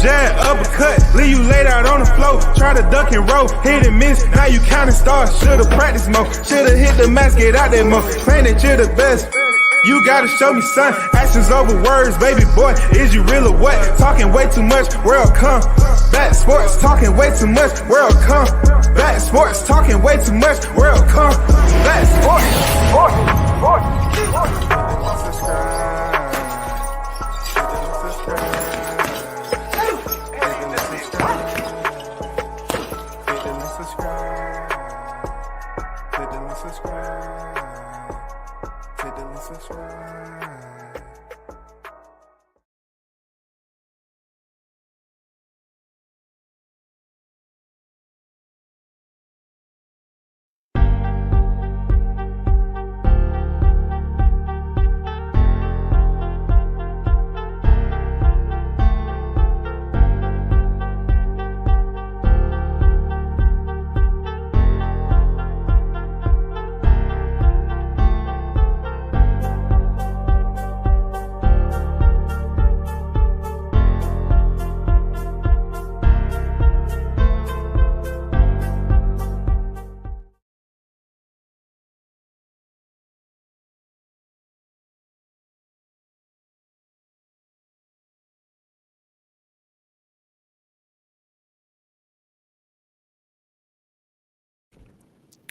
jab, uppercut, leave you laid out on the floor. Try to duck and roll, hit and miss, now you counting stars. Should've practiced more, should've hit the mask, get out there more. Claim that you're the best. You gotta show me, son. Actions over words, baby boy. Is you real or what? Talking way too much, world come. Back sports, talking way too much, world come. Back sports, talking way too much, world come. Back sports.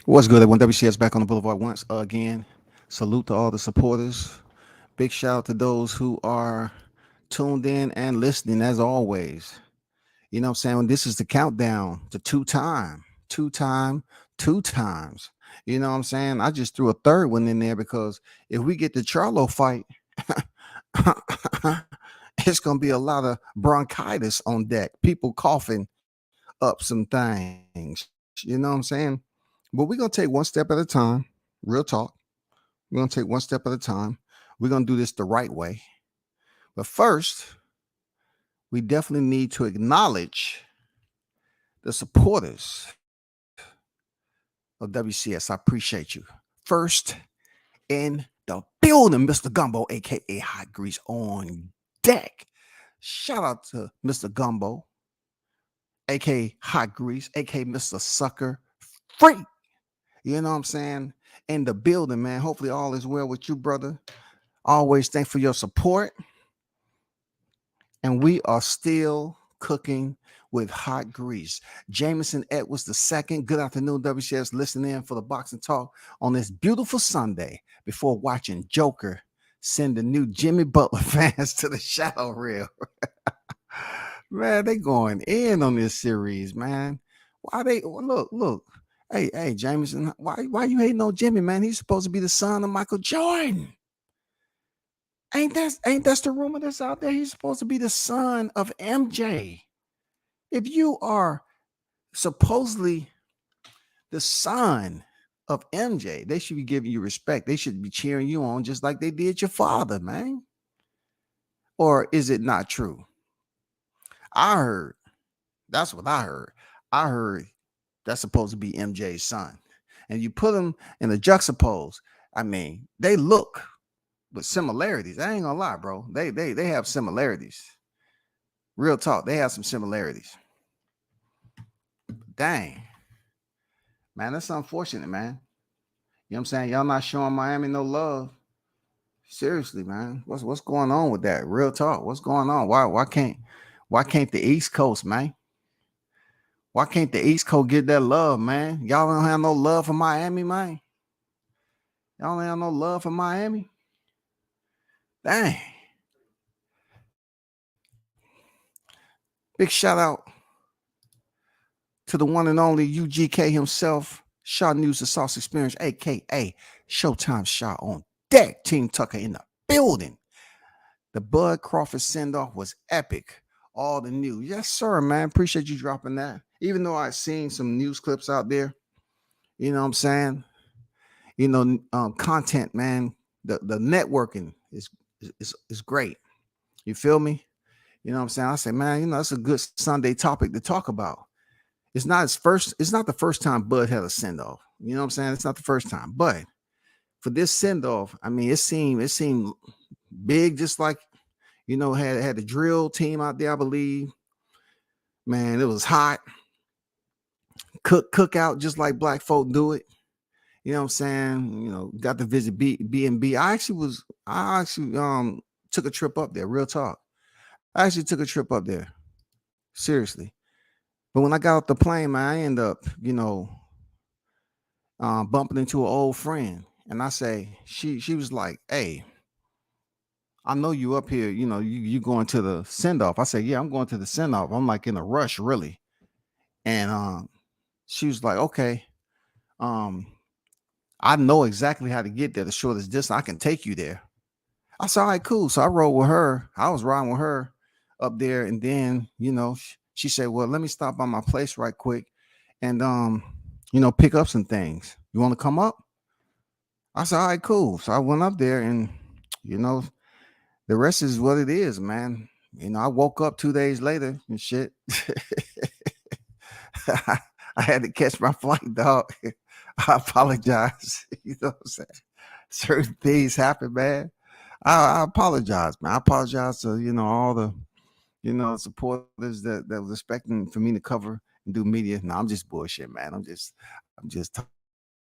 What's good, everyone? WCS back on the Boulevard once again. Salute to all the supporters. Big shout out to those who are tuned in and listening as always. You know what I'm saying? This is the countdown to two times. You know what I'm saying? I just threw a third one in there because if we get the Charlo fight, it's going to be a lot of bronchitis on deck. People coughing up some things. You know what I'm saying? But we're going to take one step at a time. Real talk. We're going to take one step at a time. We're going to do this the right way. But first, we definitely need to acknowledge the supporters of WCS. I appreciate you. First in the building, Mr. Gumbo, a.k.a. Hot Grease on deck. Shout out to Mr. Gumbo, a.k.a. Hot Grease, a.k.a. Mr. Sucker Free. You know what I'm saying? In the building, man. Hopefully all is well with you, brother. Always thanks for your support. And we are still cooking with hot grease. Jameson Edwards II. Good afternoon, WCS. Listening in for the boxing talk on this beautiful Sunday before watching Joker send the new Jimmy Butler fans to the shadow reel. Man, they going in on this series, man. Why they look. Hey, Jameson, why you hating on Jimmy, man? He's supposed to be the son of Michael Jordan. Ain't that the rumor that's out there? He's supposed to be the son of MJ. If you are supposedly the son of MJ, they should be giving you respect. They should be cheering you on just like they did your father, man. Or is it not true? That's what I heard. I heard that's supposed to be MJ's son. And you put them in a juxtapose. I mean, they look with similarities. I ain't gonna lie, bro. They have similarities. Real talk. They have some similarities. Dang. Man, that's unfortunate, man. You know what I'm saying? Y'all not showing Miami no love. Seriously, man. What's going on with that? Real talk. What's going on? Why can't the East Coast, man? Why can't the East Coast get that love, man? Y'all don't have no love for Miami, man. Y'all don't have no love for Miami. Dang. Big shout out to the one and only UGK himself, Shaw News, the Sauce Experience, a.k.a. Showtime Shaw on deck. Team Tucker in the building. The Bud Crawford send-off was epic. All the news. Yes, sir, man. Appreciate you dropping that. Even though I've seen some news clips out there, you know what I'm saying? You know, content, man. The networking is great. You feel me? You know what I'm saying? I say, man, you know, that's a good Sunday topic to talk about. It's not the first time Bud had a send-off. You know what I'm saying? It's not the first time. But for this send-off, I mean, it seemed big, just like, you know, had a drill team out there, I believe. Man, it was hot. Cookout just like black folk do it. You know what I'm saying? You know, got to visit B&B. I actually took a trip up there, real talk. I actually took a trip up there. Seriously. But when I got off the plane, man, I end up, bumping into an old friend. And I say, she was like, hey, I know you up here, you going to the send-off. I said, yeah, I'm going to the send-off. I'm like in a rush, really. And she was like, okay, um, I know exactly how to get there. The shortest distance, I can take you there. I said, all right, cool. So I rode with her. I was riding with her up there. And then, she said, well, let me stop by my place right quick and, pick up some things. You want to come up? I said, all right, cool. So I went up there and, the rest is what it is, man. I woke up 2 days later and shit. I had to catch my flight, dog. I apologize. You know what I'm saying? Certain things happen, man. I apologize, man. I apologize to, all the, supporters that was expecting for me to cover and do media. No, I'm just bullshit, man. I'm just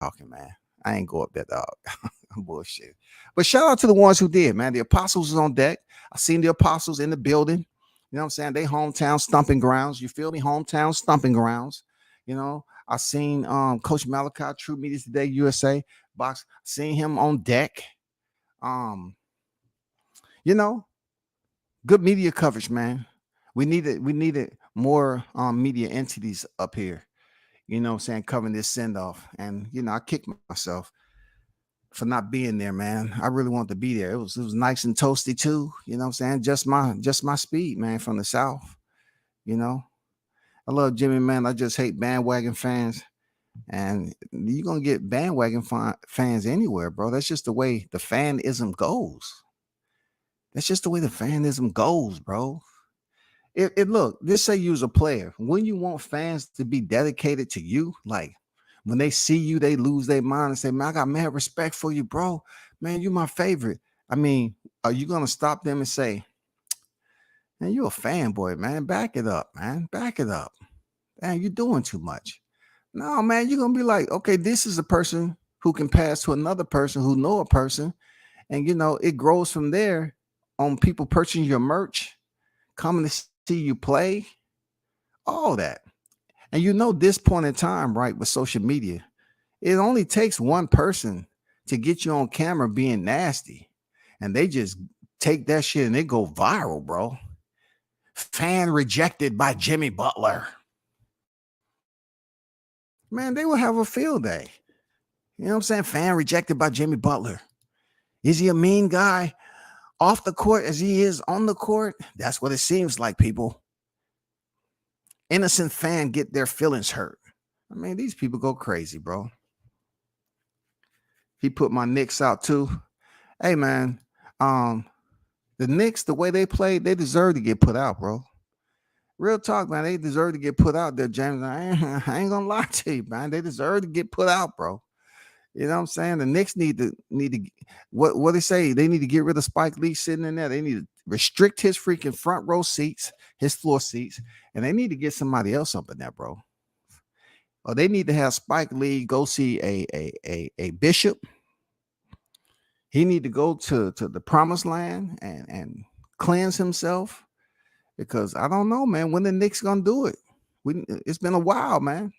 talking, man. I ain't go up there, dog. I'm bullshit. But shout out to the ones who did, man. The Apostles is on deck. I seen the Apostles in the building. You know what I'm saying? They hometown stomping grounds. You feel me? Hometown stomping grounds. I seen Coach Malachi, True Media Today, USA box. Seen him on deck. Good media coverage, man. We needed more media entities up here. You know what I'm saying? Covering this send off. And I kicked myself for not being there, man. I really wanted to be there. It was nice and toasty too. You know what I'm saying? Just my speed, man, from the South. I love Jimmy, man. I just hate bandwagon fans. And you're gonna get bandwagon fans anywhere, bro. That's just the way the fanism goes. That's just the way the fanism goes, bro. Look, just say you was a player. When you want fans to be dedicated to you, like when they see you, they lose their mind and say, man, I got mad respect for you, bro. Man, you my favorite. I mean, are you gonna stop them and say, man, you a fanboy, man? Back it up, man. Back it up. Man, you're doing too much. No, man, you're gonna be like, okay, this is a person who can pass to another person who know a person, and it grows from there on people purchasing your merch, coming to see you play, all that. And this point in time, right, with social media, it only takes one person to get you on camera being nasty, and they just take that shit and they go viral, bro. Fan rejected by Jimmy Butler. Man, they will have a field day. You know what I'm saying? Fan rejected by Jimmy Butler. Is he a mean guy off the court as he is on the court? That's what it seems like, people. Innocent fan get their feelings hurt. I mean, these people go crazy, bro. He put my Knicks out too. Hey, man, the Knicks, the way they played, they deserve to get put out, bro. Real talk, man. They deserve to get put out there, James. I ain't gonna lie to you, man. They deserve to get put out, bro. You know what I'm saying? The Knicks need to what they say? They need to get rid of Spike Lee sitting in there. They need to restrict his freaking front row seats, his floor seats, and they need to get somebody else up in there, bro. Or they need to have Spike Lee go see a bishop. He need to go to the promised land and cleanse himself. Because I don't know, man, when the Knicks gonna do it. It's been a while, man.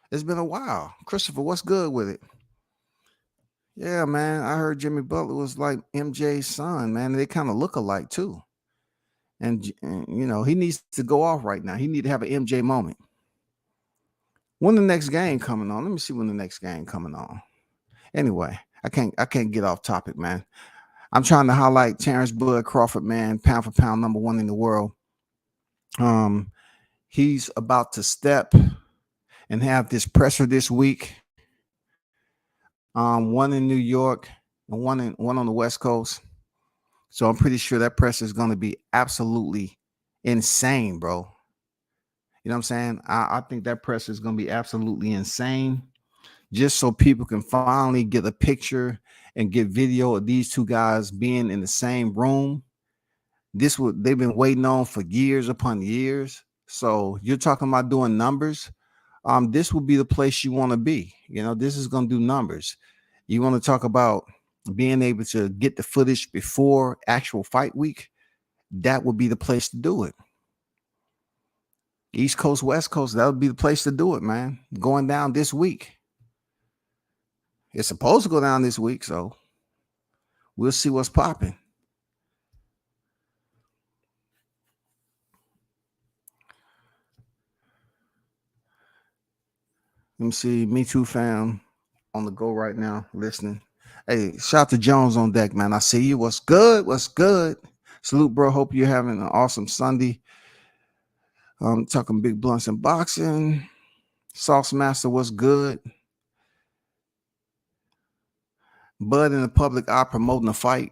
It's been a while. Christopher, what's good with it? Yeah, man. I heard Jimmy Butler was like MJ's son, man. They kind of look alike too. And he needs to go off right now. He need to have an MJ moment. When the next game coming on? Let me see when the next game coming on. Anyway, I can't get off topic, man. I'm trying to highlight Terrence Bud Crawford, man, pound for pound, number one in the world. He's about to step and have this presser this week. One in New York and one on the West Coast. So I'm pretty sure that presser is going to be absolutely insane, bro. You know what I'm saying? I think that presser is going to be absolutely insane. Just so people can finally get a picture and get video of these two guys being in the same room. This would they've been waiting on for years upon years. So you're talking about doing numbers. This will be the place you want to be. You know, this is going to do numbers. You want to talk about being able to get the footage before actual fight week. That would be the place to do it. East Coast, West Coast, that would be the place to do it, man. Going down this week. It's supposed to go down this week, so we'll see what's popping. Let me see. Me Too fam on the go right now, listening. Hey, shout out to Jones on deck, man. I see you. What's good? What's good? Salute, bro. Hope you're having an awesome Sunday. Talking big blunts and boxing. Sauce Master, what's good? Bud in the public eye promoting the fight.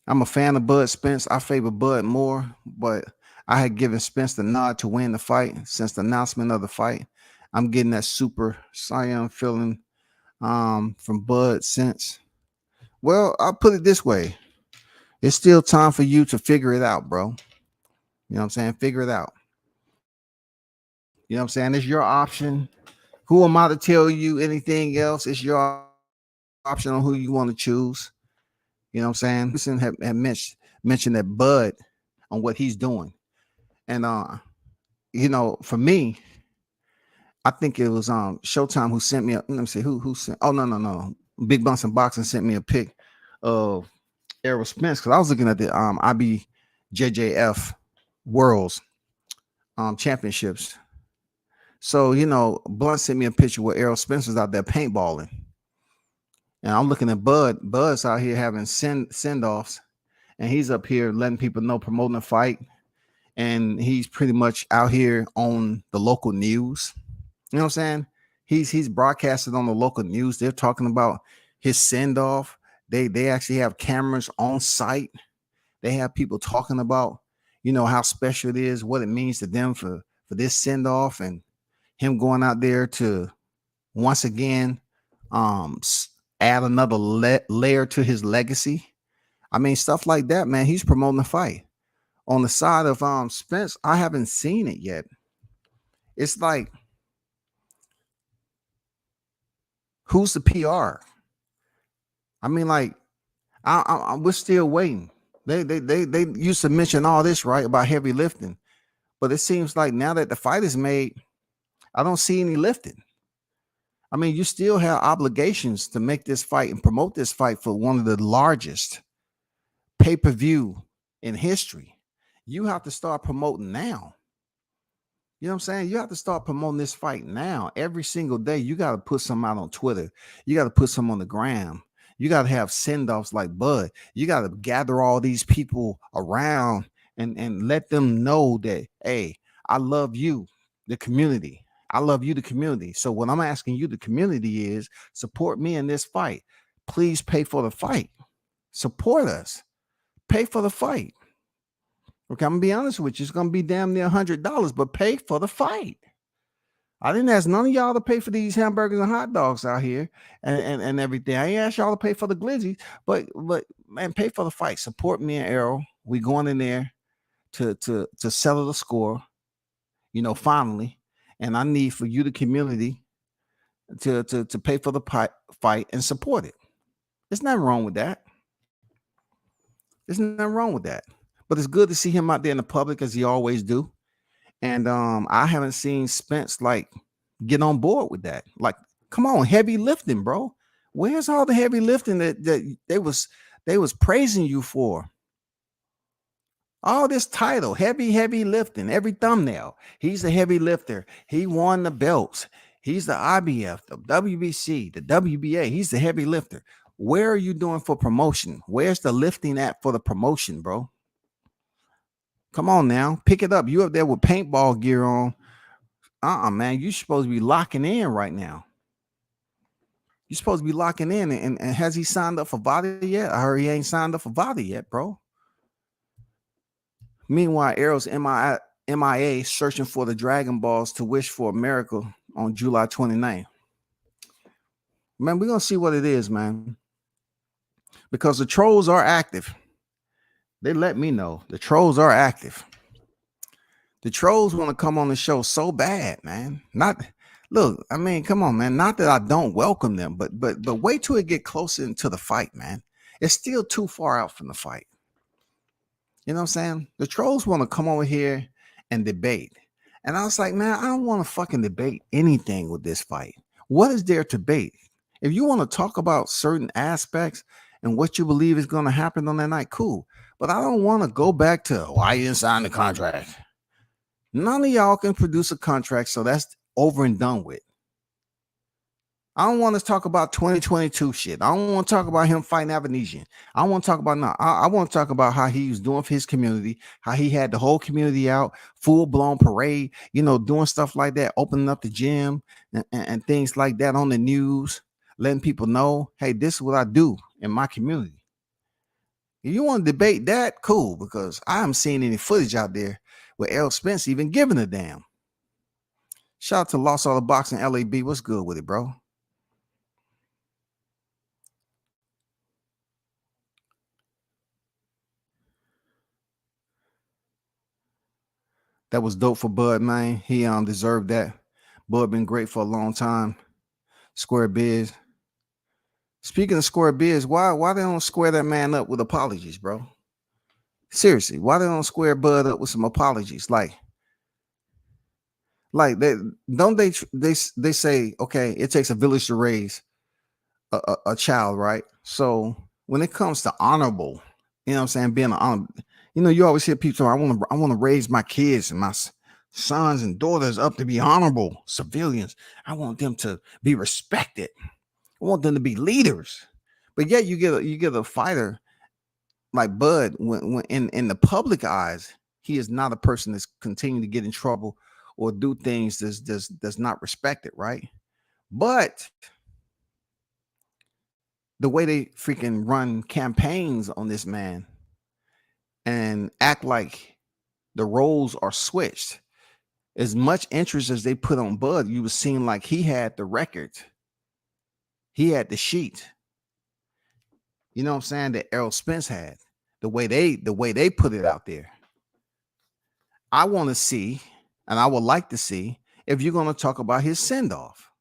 I'm a fan of Bud Spence. I favor Bud more, but I had given Spence the nod to win the fight since the announcement of the fight. I'm getting that super Saiyan feeling from Bud since. Well, I'll put it this way. It's still time for you to figure it out, bro. You know what I'm saying? Figure it out. You know what I'm saying? It's your option. Who am I to tell you anything else? It's your option on who you want to choose. You know what I'm saying? Have mentioned that Bud on what he's doing. And you know, for me, I think it was Showtime who sent me let me see who sent. Oh, no. Big Bunts and Boxing sent me a pic of Errol Spence because I was looking at the IBJJF Worlds Championships. So, you know, Blunt sent me a picture where Errol Spence was out there paintballing. And I'm looking at Bud. Bud's out here having send-offs, and he's up here letting people know, promoting the fight. And he's pretty much out here on the local news. You know what I'm saying? He's broadcasted on the local news. They're talking about his send-off. They actually have cameras on site. They have people talking about, you know, how special it is, what it means to them for this send-off, and him going out there to once again add another layer to his legacy. I mean, stuff like that, man. He's promoting the fight. On the side of Spence, I haven't seen it yet. It's like, who's the PR? I mean, like, we're still waiting. They used to mention all this, right, about heavy lifting, but it seems like now that the fight is made, I don't see any lifting. I mean, you still have obligations to make this fight and promote this fight for one of the largest pay-per-view in history. You have to start promoting now. You know what I'm saying? You have to start promoting this fight now. Every single day, you got to put some out on Twitter. You got to put some on the gram. You got to have send-offs like Bud. You got to gather all these people around and let them know that, hey, I love you, the community. I love you, the community. So what I'm asking you, the community, is support me in this fight. Please pay for the fight. Support us. Pay for the fight. Okay, I'm gonna be honest with you. It's gonna be damn near $100, but pay for the fight. I didn't ask none of y'all to pay for these hamburgers and hot dogs out here and everything. I ain't asked y'all to pay for the glizzy, but man, pay for the fight. Support me and Errol. We going in there to settle the score, you know, finally. And I need for you, the community, to pay for the fight and support it. There's nothing wrong with that. There's nothing wrong with that. But it's good to see him out there in the public, as he always do. And I haven't seen Spence like get on board with that. Like, come on, heavy lifting, bro. Where's all the heavy lifting that they was praising you for? All this title, heavy lifting, every thumbnail. He's a heavy lifter. He won the belts. He's the IBF, the WBC, the WBA. He's the heavy lifter. Where are you doing for promotion? Where's the lifting at for the promotion, bro? Come on now, pick it up. You up there with paintball gear on. Man, you're supposed to be locking in right now. You're supposed to be locking in. And has he signed up for VADA yet? I heard he ain't signed up for VADA yet, bro. Meanwhile, Errol's MIA searching for the Dragon Balls to wish for a miracle on July 29th. Man, we're going to see what it is, man. Because the trolls are active. They let me know the trolls are active. The trolls want to come on the show so bad, man. Not look, I mean, come on, man. Not that I don't welcome them, but wait till it get closer into the fight, man. It's still too far out from the fight. You know what I'm saying? The trolls want to come over here and debate. And I was like, man, I don't want to fucking debate anything with this fight. What is there to debate? If you want to talk about certain aspects and what you believe is going to happen on that night, cool. But I don't want to go back to why you didn't sign the contract. None of y'all can produce a contract, so that's over and done with. I don't want to talk about 2022 shit. I don't want to talk about him fighting Avanesian. I don't want to talk about no. I want to talk about how he was doing for his community, how he had the whole community out, full blown parade, doing stuff like that, opening up the gym and things like that on the news, letting people know, hey, this is what I do in my community. If you want to debate that, cool, because I haven't seen any footage out there with Errol Spence even giving a damn. Shout out to Lost All the Boxing LAB. What's good with it, bro? That was dope for Bud, man. He deserved that. Bud been great for a long time. Square Biz. Speaking of Square Biz, why they don't square that man up with apologies, bro? Seriously, why they don't square Bud up with some apologies? Like they don't they say, okay, it takes a village to raise a child, right? So when it comes to honorable, you know what I'm saying, being an honorable, you always hear people say, I want to raise my kids and my sons and daughters up to be honorable civilians. I want them to be respected. I want them to be leaders. But yet you get a fighter like Bud when in the public eyes, he is not a person that's continuing to get in trouble or do things that's not respected, right? But the way they freaking run campaigns on this man and act like the roles are switched. As much interest as they put on Bud, you was seeing like he had the record. He had the sheet. You know what I'm saying? That Errol Spence had. The way they put it out there. I want to see, and I would like to see, if you're going to talk about his send-off.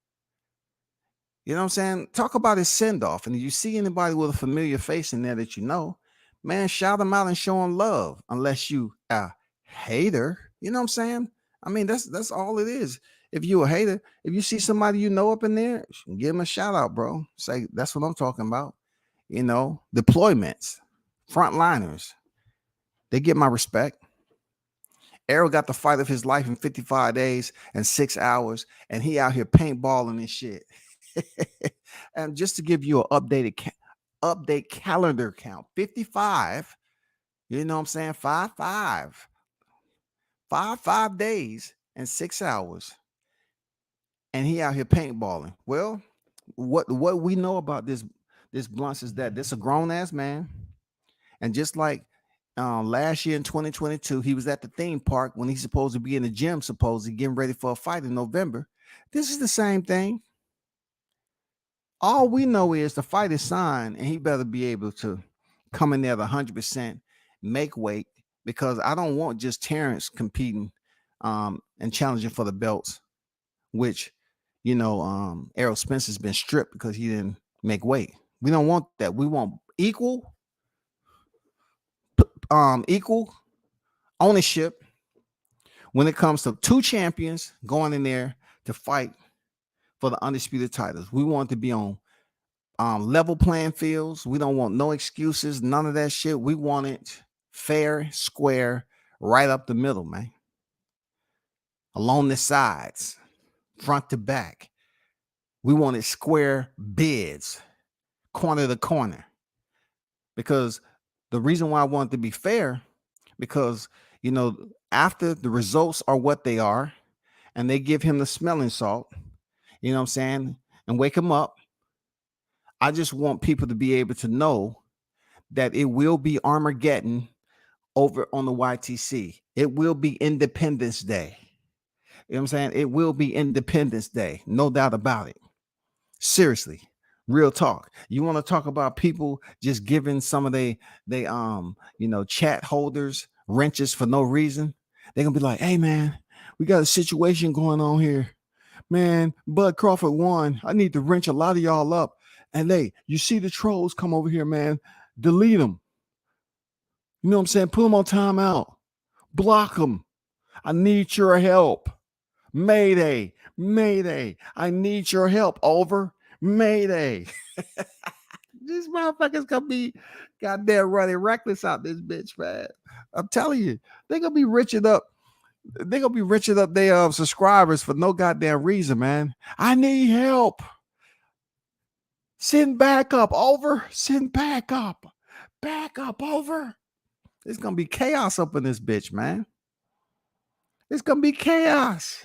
You know what I'm saying? Talk about his send-off. And if you see anybody with a familiar face in there that you know, man, shout them out and show them love. Unless you a hater. You know what I'm saying? I mean, that's all it is. If you a hater, if you see somebody you know up in there, give them a shout out, bro. Say, that's what I'm talking about. Deployments, frontliners. They get my respect. Errol got the fight of his life in 55 days and 6 hours, and he out here paintballing and shit. And just to give you an update calendar count, 55, you know what I'm saying? 5 days and 6 hours. And he out here paintballing. Well, what we know about this Blunts is that this a grown-ass man. And just like last year in 2022, he was at the theme park when he's supposed to be in the gym, supposedly getting ready for a fight in November. This is the same thing. All we know is the fight is signed, and he better be able to come in there at 100%, make weight, because I don't want just Terrence competing and challenging for the belts, which, Errol Spence has been stripped because he didn't make weight. We don't want that. We want equal ownership when it comes to two champions going in there to fight for the undisputed titles. We want to be on level playing fields. We don't want no excuses, none of that shit. We want it fair, square, right up the middle, man. Along the sides, front to back. We want it square bids, corner to corner. Because the reason why I want it to be fair, because, after the results are what they are, and they give him the smelling salt, you know what I'm saying, and wake him up, I just want people to be able to know that it will be Armageddon over on the YTC. It will be Independence Day. You know what I'm saying? It will be Independence Day. No doubt about it. Seriously. Real talk. You want to talk about people just giving some of they chat holders wrenches for no reason? They're gonna be like, hey man, we got a situation going on here. Man, Bud Crawford won. I need to wrench a lot of y'all up. And hey, you see the trolls come over here, man. Delete them. You know what I'm saying? Put them on timeout. Block them. I need your help. Mayday. Mayday. I need your help. Over. Mayday. These motherfuckers gonna be goddamn running reckless out this bitch, man. I'm telling you, they're gonna be riching up. They're gonna be riching up their subscribers for no goddamn reason, man. I need help. Send back up. Over. Send back up. Back up. Over. It's gonna be chaos up in this bitch, man. It's gonna be chaos.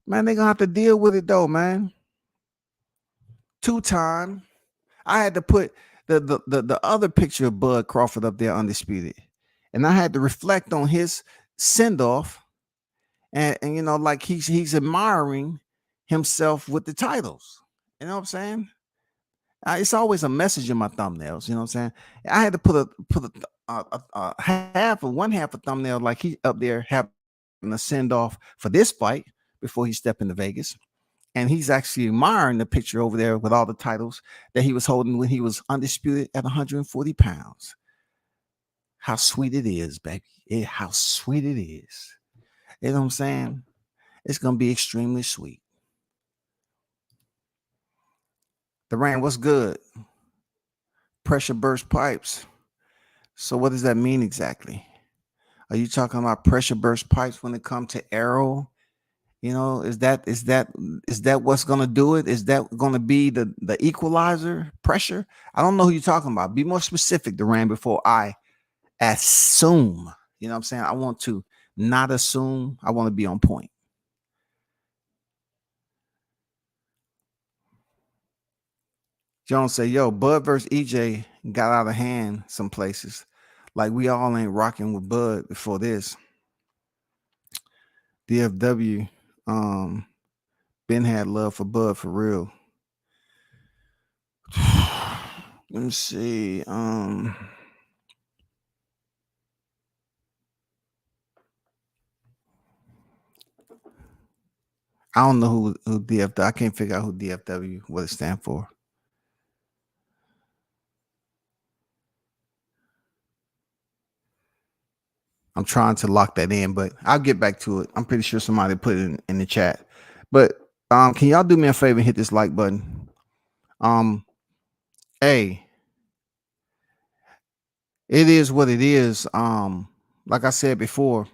Man, they're gonna have to deal with it though, man. 2-time. I had to put the other picture of Bud Crawford up there, undisputed, and I had to reflect on his send off, and like he's admiring himself with the titles. You know what I'm saying? It's always a message in my thumbnails. You know what I'm saying? I had to put one half a thumbnail like he up there having a send off for this fight before he stepped into Vegas. And he's actually admiring the picture over there with all the titles that he was holding when he was undisputed at 140 pounds. How sweet it is, baby. How sweet it is. You know what I'm saying? It's going to be extremely sweet. The rain, what's good? Pressure burst pipes. So what does that mean exactly? Are you talking about pressure burst pipes when it comes to Errol? You know, is that what's gonna do it? Is that gonna be the equalizer pressure? I don't know who you're talking about. Be more specific, Duran, before I assume. You know what I'm saying? I want to not assume. I want to be on point. Jones say, yo, Bud versus EJ got out of hand some places. Like we all ain't rocking with Bud before this. DFW Ben had love for Bud for real. Let me see. I don't know who DFW. I can't figure out who DFW, what it stands for. I'm trying to lock that in, but I'll get back to it. I'm pretty sure somebody put it in the chat. But can y'all do me a favor and hit this like button? Hey, it is what it is. Like I said before,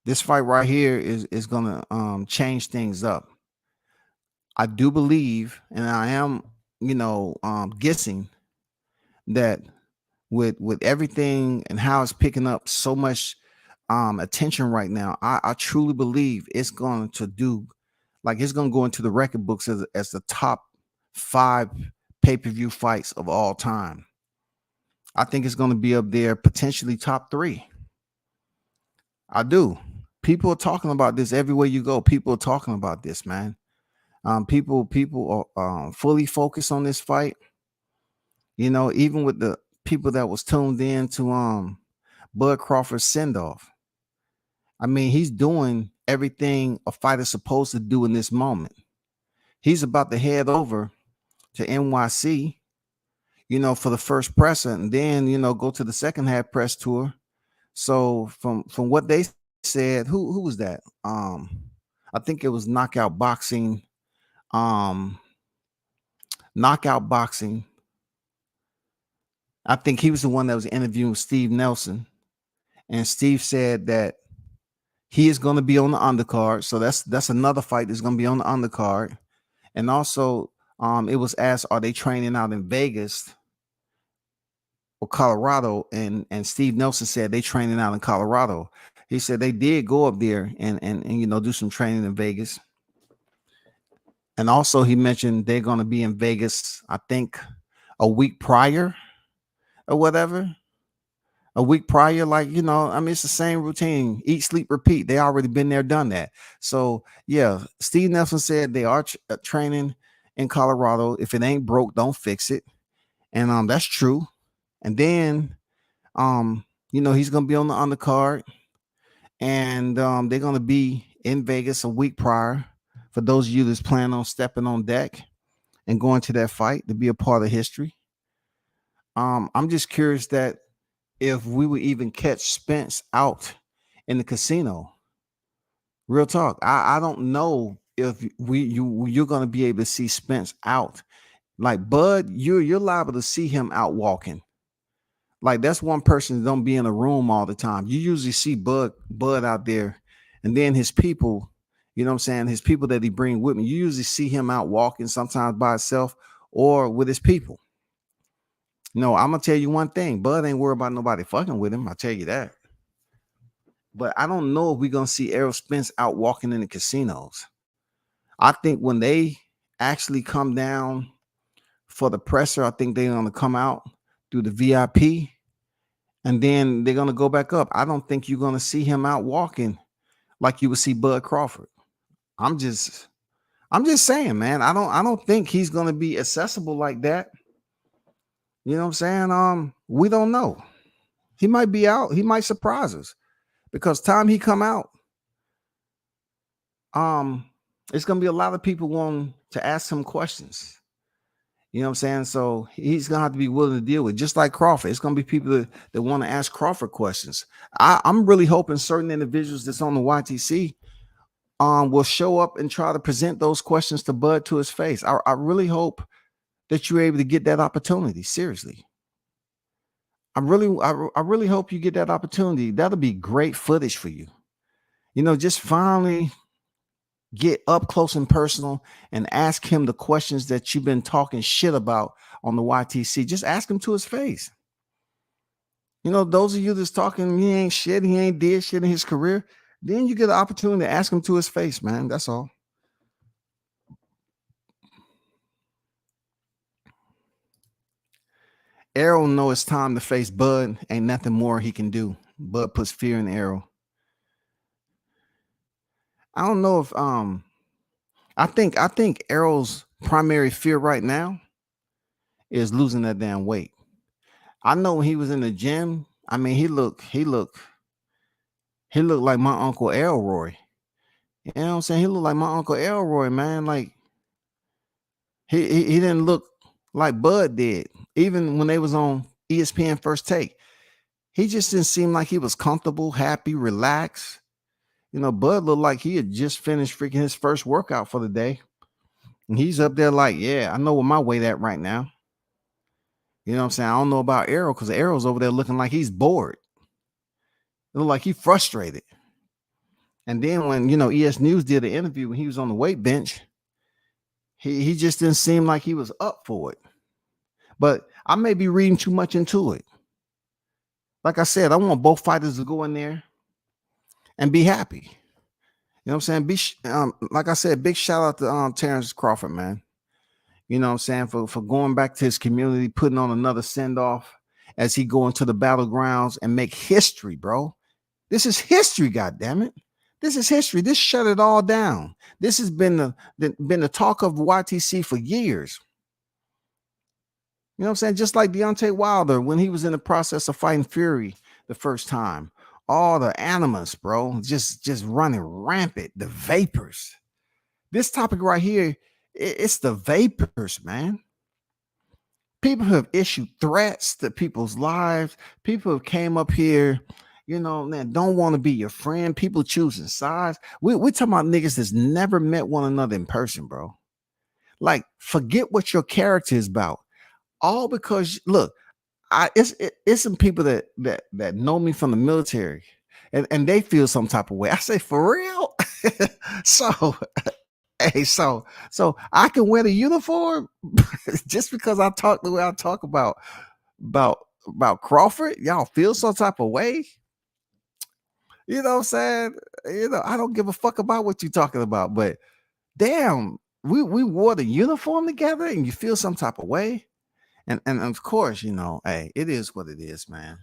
this fight right here is gonna change things up. I do believe, and I am, guessing that with everything and how it's picking up so much attention right now, I truly believe it's going to do, like it's going to go into the record books as the top 5 pay-per-view fights of all time. I think it's going to be up there, potentially top 3. I do. People are talking about this everywhere you go. People are talking about this, man. People are fully focused on this fight. You know, even with the people that was tuned in to Bud Crawford's send-off. I mean, he's doing everything a fighter's supposed to do in this moment. He's about to head over to NYC, for the first presser, and then, go to the second half press tour. So from what they said, who was that? I think it was Knockout Boxing. Knockout Boxing. I think he was the one that was interviewing Steve Nelson, and Steve said that he is going to be on the undercard. So that's another fight that's going to be on the undercard. And also, it was asked, are they training out in Vegas or Colorado? And Steve Nelson said they training out in Colorado. He said they did go up there and do some training in Vegas. And also he mentioned they're going to be in Vegas, I think, a week prior or whatever. A week prior, it's the same routine. Eat, sleep, repeat. They already been there, done that. So, yeah, Steve Nelson said they are training in Colorado. If it ain't broke, don't fix it. And that's true. And then he's gonna be on the undercard, and they're gonna be in Vegas a week prior for those of you that's planning on stepping on deck and going to that fight to be a part of history. I'm just curious that if we would even catch Spence out in the casino. Real talk. I don't know if you're gonna be able to see Spence out. Like Bud, you're liable to see him out walking. Like that's one person that don't be in a room all the time. You usually see Bud out there, and then his people, you know what I'm saying? His people that he bring with me. You usually see him out walking, sometimes by himself or with his people. No, I'm gonna tell you one thing. Bud ain't worried about nobody fucking with him. I'll tell you that. But I don't know if we're gonna see Errol Spence out walking in the casinos. I think when they actually come down for the presser, I think they're gonna come out through the VIP, and then they're gonna go back up. I don't think you're gonna see him out walking like you would see Bud Crawford. I'm just saying, man. I don't think he's gonna be accessible like that. You know what I'm saying? We don't know. He might be out. He might surprise us because time he come out, it's gonna be a lot of people wanting to ask him questions. You know what I'm saying? So he's gonna have to be willing to deal with, just like Crawford. It's gonna be people that want to ask Crawford questions. I'm really hoping certain individuals that's on the YTC will show up and try to present those questions to Bud to his face. I really hope that you're able to get that opportunity. Seriously. I really hope you get that opportunity. That'll be great footage for you. Just finally get up close and personal and ask him the questions that you've been talking shit about on the YTC. Just ask him to his face. Those of you that's talking, he ain't shit, he ain't did shit in his career. Then you get the opportunity to ask him to his face, man. That's all. Errol know it's time to face Bud. Ain't nothing more he can do. Bud puts fear in Errol. I don't know if I think Errol's primary fear right now is losing that damn weight. I know when he was in the gym, I mean he looked like my Uncle Elroy. You know what I'm saying? He looked like my Uncle Elroy, man. Like he didn't look like Bud did. Even when they was on ESPN First Take, he just didn't seem like he was comfortable, happy, relaxed. Bud looked like he had just finished freaking his first workout for the day. And he's up there like, yeah, I know where my weight at right now. You know what I'm saying? I don't know about Errol because Errol's over there looking like he's bored. It looked like he's frustrated. And then when, ES News did an interview when he was on the weight bench, he just didn't seem like he was up for it. But I may be reading too much into it. Like I said, I want both fighters to go in there and be happy. You know what I'm saying? Like I said, big shout out to Terrence Crawford, man. You know what I'm saying? For going back to his community, putting on another send-off as he go into the battlegrounds and make history, bro. This is history, goddammit. This is history. This shut it all down. This has been the talk of YTC for years. You know what I'm saying? Just like Deontay Wilder when he was in the process of fighting Fury the first time. All the animus, bro, just running rampant. The vapors. This topic right here, it's the vapors, man. People have issued threats to people's lives. People have came up here, man, don't want to be your friend. People choosing sides. We're talking about niggas that's never met one another in person, bro. Like, forget what your character is about. All because, look, it's some people that know me from the military, and they feel some type of way. I say, for real? So I can wear the uniform just because I talk the way I talk about Crawford. Y'all feel some type of way? You know what I'm saying? I don't give a fuck about what you're talking about, but damn, we wore the uniform together and you feel some type of way. And of course, hey, it is what it is, man.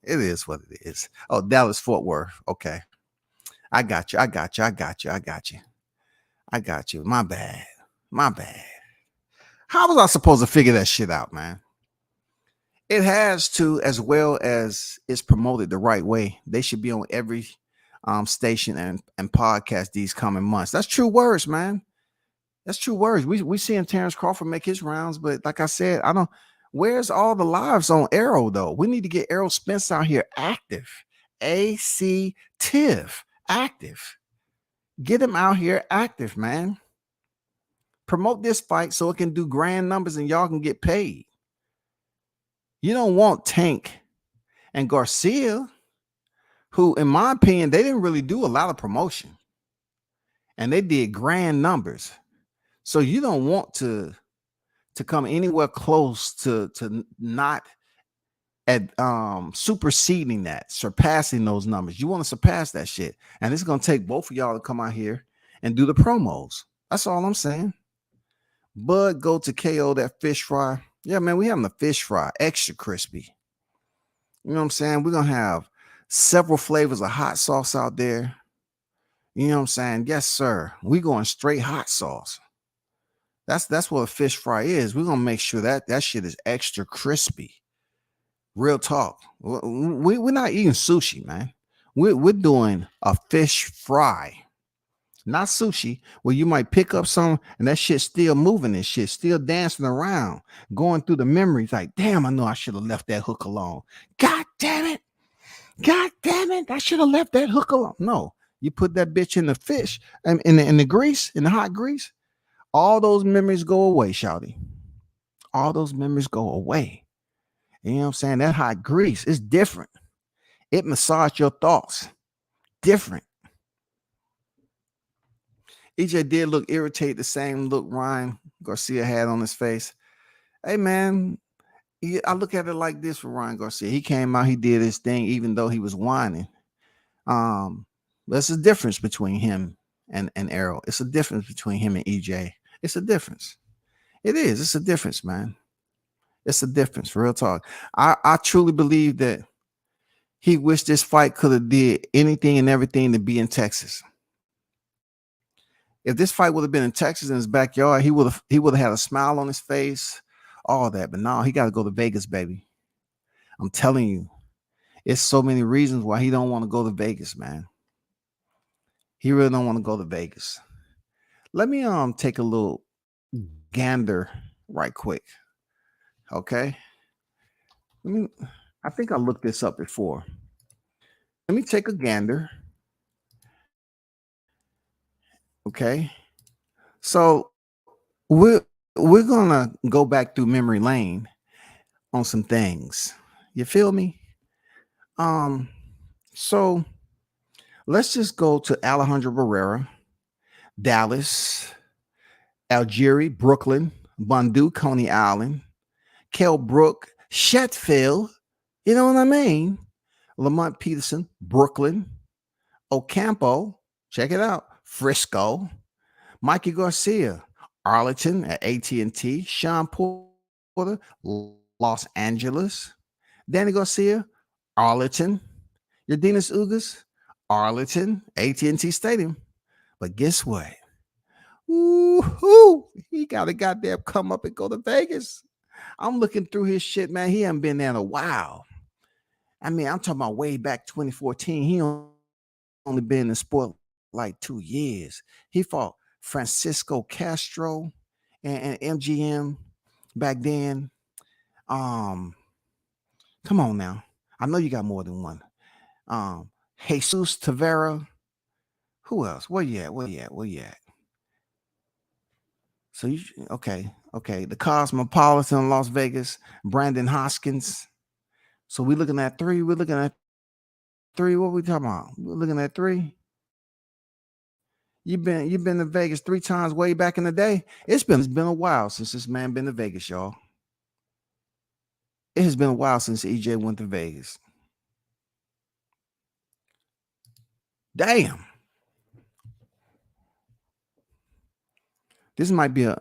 It is what it is. Oh, Dallas Fort Worth. Okay. I got you. My bad. How was I supposed to figure that shit out, man? It has to, as well as it's promoted the right way. They should be on every station and podcast these coming months. That's true words, man. That's true words. We seeing Terrence Crawford make his rounds, but like I said, I don't. Where's all the lives on Arrow though? We need to get Errol Spence out here active, active. Get him out here active, man. Promote this fight so it can do grand numbers and y'all can get paid. You don't want Tank and Garcia, who, in my opinion, they didn't really do a lot of promotion, and they did grand numbers. So you don't want to come anywhere close to not at superseding that, surpassing those numbers. You want to surpass that shit, and it's gonna take both of y'all to come out here and do the promos. That's all I'm saying. Bud, go to KO that fish fry. Yeah, man, we having the fish fry extra crispy. You know what I'm saying? We're gonna have several flavors of hot sauce out there. You know what I'm saying? Yes, sir. We going straight hot sauce. That's what a fish fry is. We're gonna make sure that shit is extra crispy. Real talk. We're not eating sushi, man. We're doing a fish fry, not sushi, where you might pick up some and that shit still moving and shit, still dancing around, going through the memories. Like, damn, I know I should have left that hook alone. God damn it. I should have left that hook alone. No, you put that bitch in the fish and in the grease, in the hot grease. All those memories go away, shouty. All those memories go away. You know what I'm saying? That hot grease is different. It massaged your thoughts. Different. EJ did look irritated, the same look Ryan Garcia had on his face. Hey, man, I look at it like this for Ryan Garcia. He came out, he did his thing, even though he was whining. There's a difference between him and Errol. It's a difference between him and EJ. It's a difference. It is. It's a difference, man. It's a difference. Real talk. I truly believe that he wished this fight could have did anything and everything to be in Texas. If this fight would have been in Texas in his backyard, he would have had a smile on his face, all that. But now he got to go to Vegas, baby. I'm telling you, it's so many reasons why he don't want to go to Vegas, man. He really don't want to go to Vegas. Let me take a little gander right quick. Okay. I think I looked this up before. Let me take a gander. Okay. So we're gonna go back through memory lane on some things. You feel me? So let's just go to Alejandro Barrera, Dallas, Algeria, Brooklyn, Bundu, Coney Island, Kell Brook, Shetfield, you know what I mean? Lamont Peterson, Brooklyn, Ocampo, check it out, Frisco, Mikey Garcia, Arlington at AT&T, Sean Porter, Los Angeles, Danny Garcia, Arlington, Yardenis Ugas, Arlington, AT&T Stadium. But guess what? Ooh, he got to goddamn come up and go to Vegas. I'm looking through his shit, man. He hasn't been there in a while. I mean, I'm talking about way back 2014. He only been in the sport like 2 years. He fought Francisco Castro and MGM back then. Come on now. I know you got more than one. Jesus Tavera. Who else? Where you at? So you okay. The Cosmopolitan Las Vegas, Brandon Hoskins. So we're looking at three. What we talking about? We're looking at three. You've been to Vegas 3 times way back in the day. It's been a while since this man been to Vegas, y'all. It has been a while since EJ went to Vegas. Damn. This might be a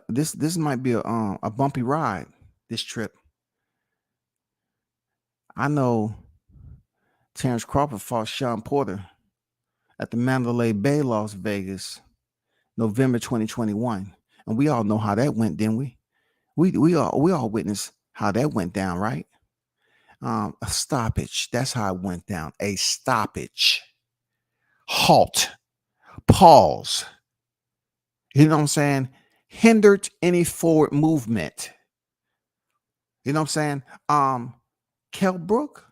bumpy ride, this trip. I know Terrence Crawford fought Sean Porter at the Mandalay Bay, Las Vegas, November 2021. And we all know how that went, didn't we? We all witnessed how that went down, right? A stoppage. That's how it went down. A stoppage. Halt. Pause. You know what I'm saying? Hindered any forward movement. You know what I'm saying? Kell Brook,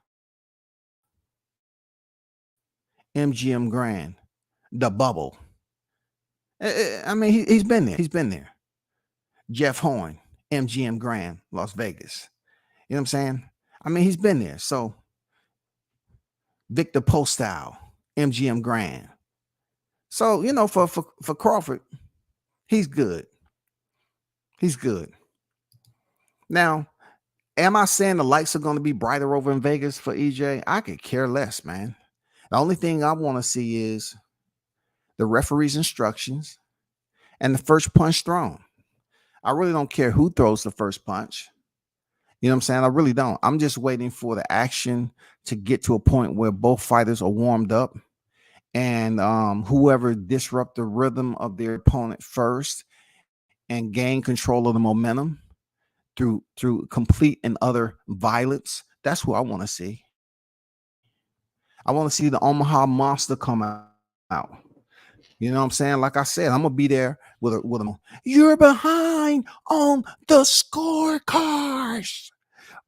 MGM Grand, the bubble. I mean, he's been there. He's been there. Jeff Horn, MGM Grand, Las Vegas. You know what I'm saying? I mean, he's been there. So Victor Postal, MGM Grand. So, for Crawford, he's good. He's good. Now, am I saying the lights are going to be brighter over in Vegas for EJ? I could care less, man. The only thing I want to see is the referee's instructions and the first punch thrown. I really don't care who throws the first punch. You know what I'm saying? I really don't. I'm just waiting for the action to get to a point where both fighters are warmed up, and whoever disrupt the rhythm of their opponent first and gain control of the momentum through complete and utter violence. That's who I want to see. I want to see the Omaha Monster come out. You know what I'm saying? Like I said, I'm gonna be there with a you're behind on the scorecards,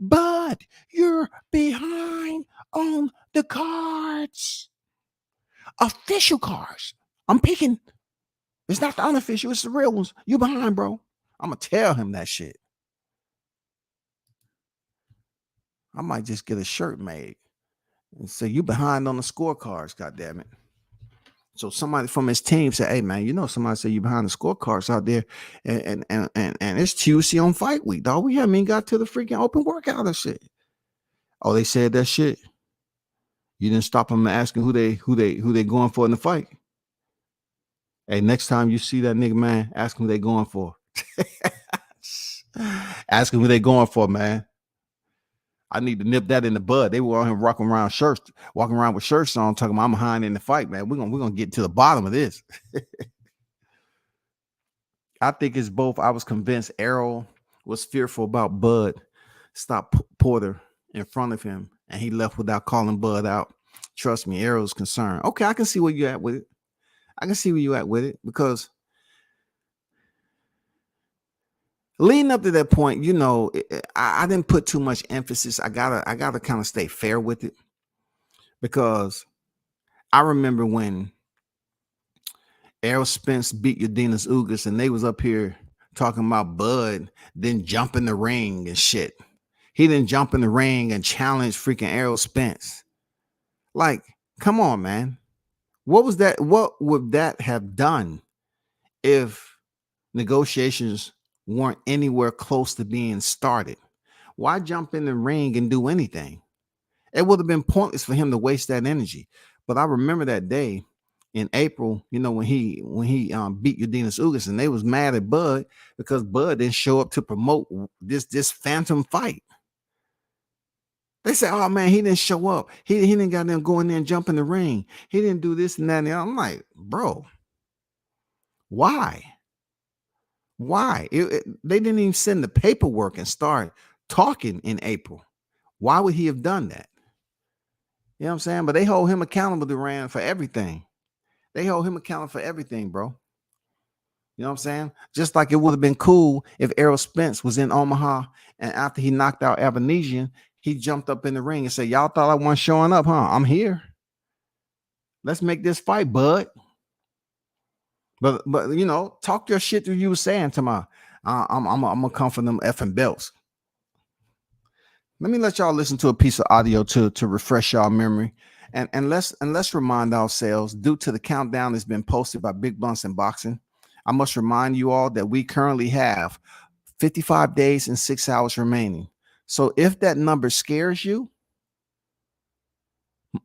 but you're behind on the cards. Official cards. I'm picking. It's not the unofficial, it's the real ones. You behind, bro. I'm gonna tell him that shit. I might just get a shirt made and say you behind on the scorecards, god damn it. So somebody from his team said, "Hey man, somebody said you behind the scorecards out there, and it's Tuesday on fight week, dog. We haven't even got to the freaking open workout and shit." Oh, they said that shit. You didn't stop them asking who they going for in the fight. Hey, next time you see that nigga, man, ask him who they going for. Ask him who they going for, man. I need to nip that in the bud. They were on him walking around with shirts on, talking about I'm behind in the fight, man. We're gonna get to the bottom of this. I think it's both. I was convinced Errol was fearful about Bud stop Porter in front of him, and he left without calling Bud out. Trust me, Errol's concerned. Okay, I can see where you're at with it. I can see where you're at with it, because leading up to that point, I didn't put too much emphasis. I gotta kind of stay fair with it, because I remember when Errol Spence beat Udinas Ugas, and they was up here talking about Bud didn't jump in the ring and shit. He didn't jump in the ring and challenge freaking Errol Spence. Like, come on, man. What was that? What would that have done if negotiations weren't anywhere close to being started? Why jump in the ring and do anything? It would have been pointless for him to waste that energy. But I remember that day in April, when he beat Udinas Ugas, and they was mad at Bud because Bud didn't show up to promote this phantom fight. They said, "Oh man, he didn't show up. He didn't got them go in there and jump in the ring. He didn't do this and that." And I'm like, bro, why? Why? They didn't even send the paperwork and start talking in April. Why would he have done that? You know what I'm saying? But they hold him accountable, Duran, for everything. They hold him accountable for everything, bro. You know what I'm saying? Just like it would have been cool if Errol Spence was in Omaha, and after he knocked out Avanesian, he jumped up in the ring and said, "Y'all thought I wasn't showing up, huh? I'm here. Let's make this fight, bud." But talk your shit through you were saying to my I'm gonna come for them effing belts. Let me let y'all listen to a piece of audio to refresh y'all memory. And let's remind ourselves, due to the countdown that's been posted by Big Bunts and Boxing, I must remind you all that we currently have 55 days and 6 hours remaining. So if that number scares you,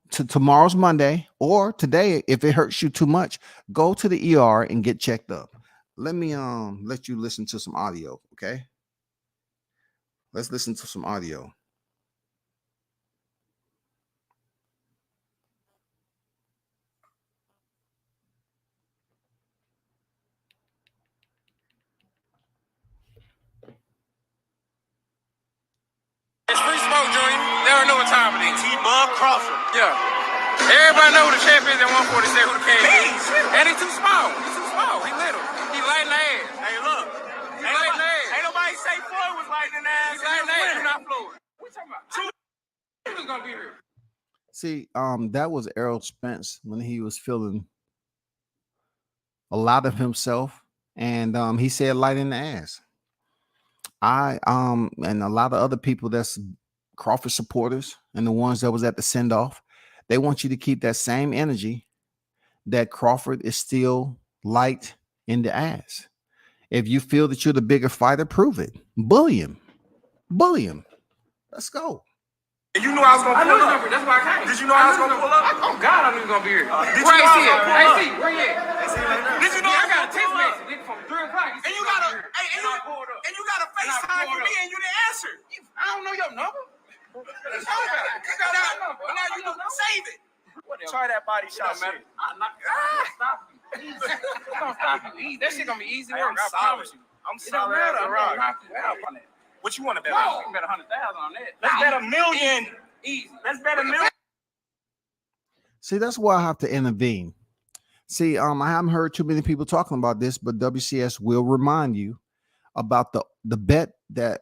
tomorrow's Monday, or today, if it hurts you too much, go to the ER and get checked up. Let me let you listen to some audio, okay? Let's listen to some audio. Crawford. Yeah. Everybody know who the champ is at 147 who the king is. And he too small. He's too small. He little. He light in the ass. Hey, look. Ain't nobody say Floyd was light in the ass. He's light in the ass. He's not Floyd. What you talking about? Who's gonna be here? See, that was Errol Spence when he was feeling a lot of himself, and he said light in the ass. And a lot of other people that's Crawford supporters and the ones that was at the send-off, they want you to keep that same energy that Crawford is still light in the ass. If you feel that you're the bigger fighter, prove it. Bully him. Let's go. You knew I was gonna pull up. That's why I came. Did you know I was gonna pull up? Oh God, I knew he was gonna be here. Did you know I was gonna pull up? Where you at? Did you know I I got a got text message nigga, from 3 o'clock. And you got a FaceTime for me and you didn't answer. I don't know your number. But now you can save it. Try that body shot shit. Stop you. I'm gonna stop you easy. That shit gonna be easy work. I promise you. I'm It don't solid as matter. a I'm rock. gonna knock you out on that. What you want to bet No, on? you can bet 100,000 on that. Let's bet $1 million. Easy. Let's bet $1 million. See, that's why I have to intervene. See, I haven't heard too many people talking about this, but WCS will remind you about the bet that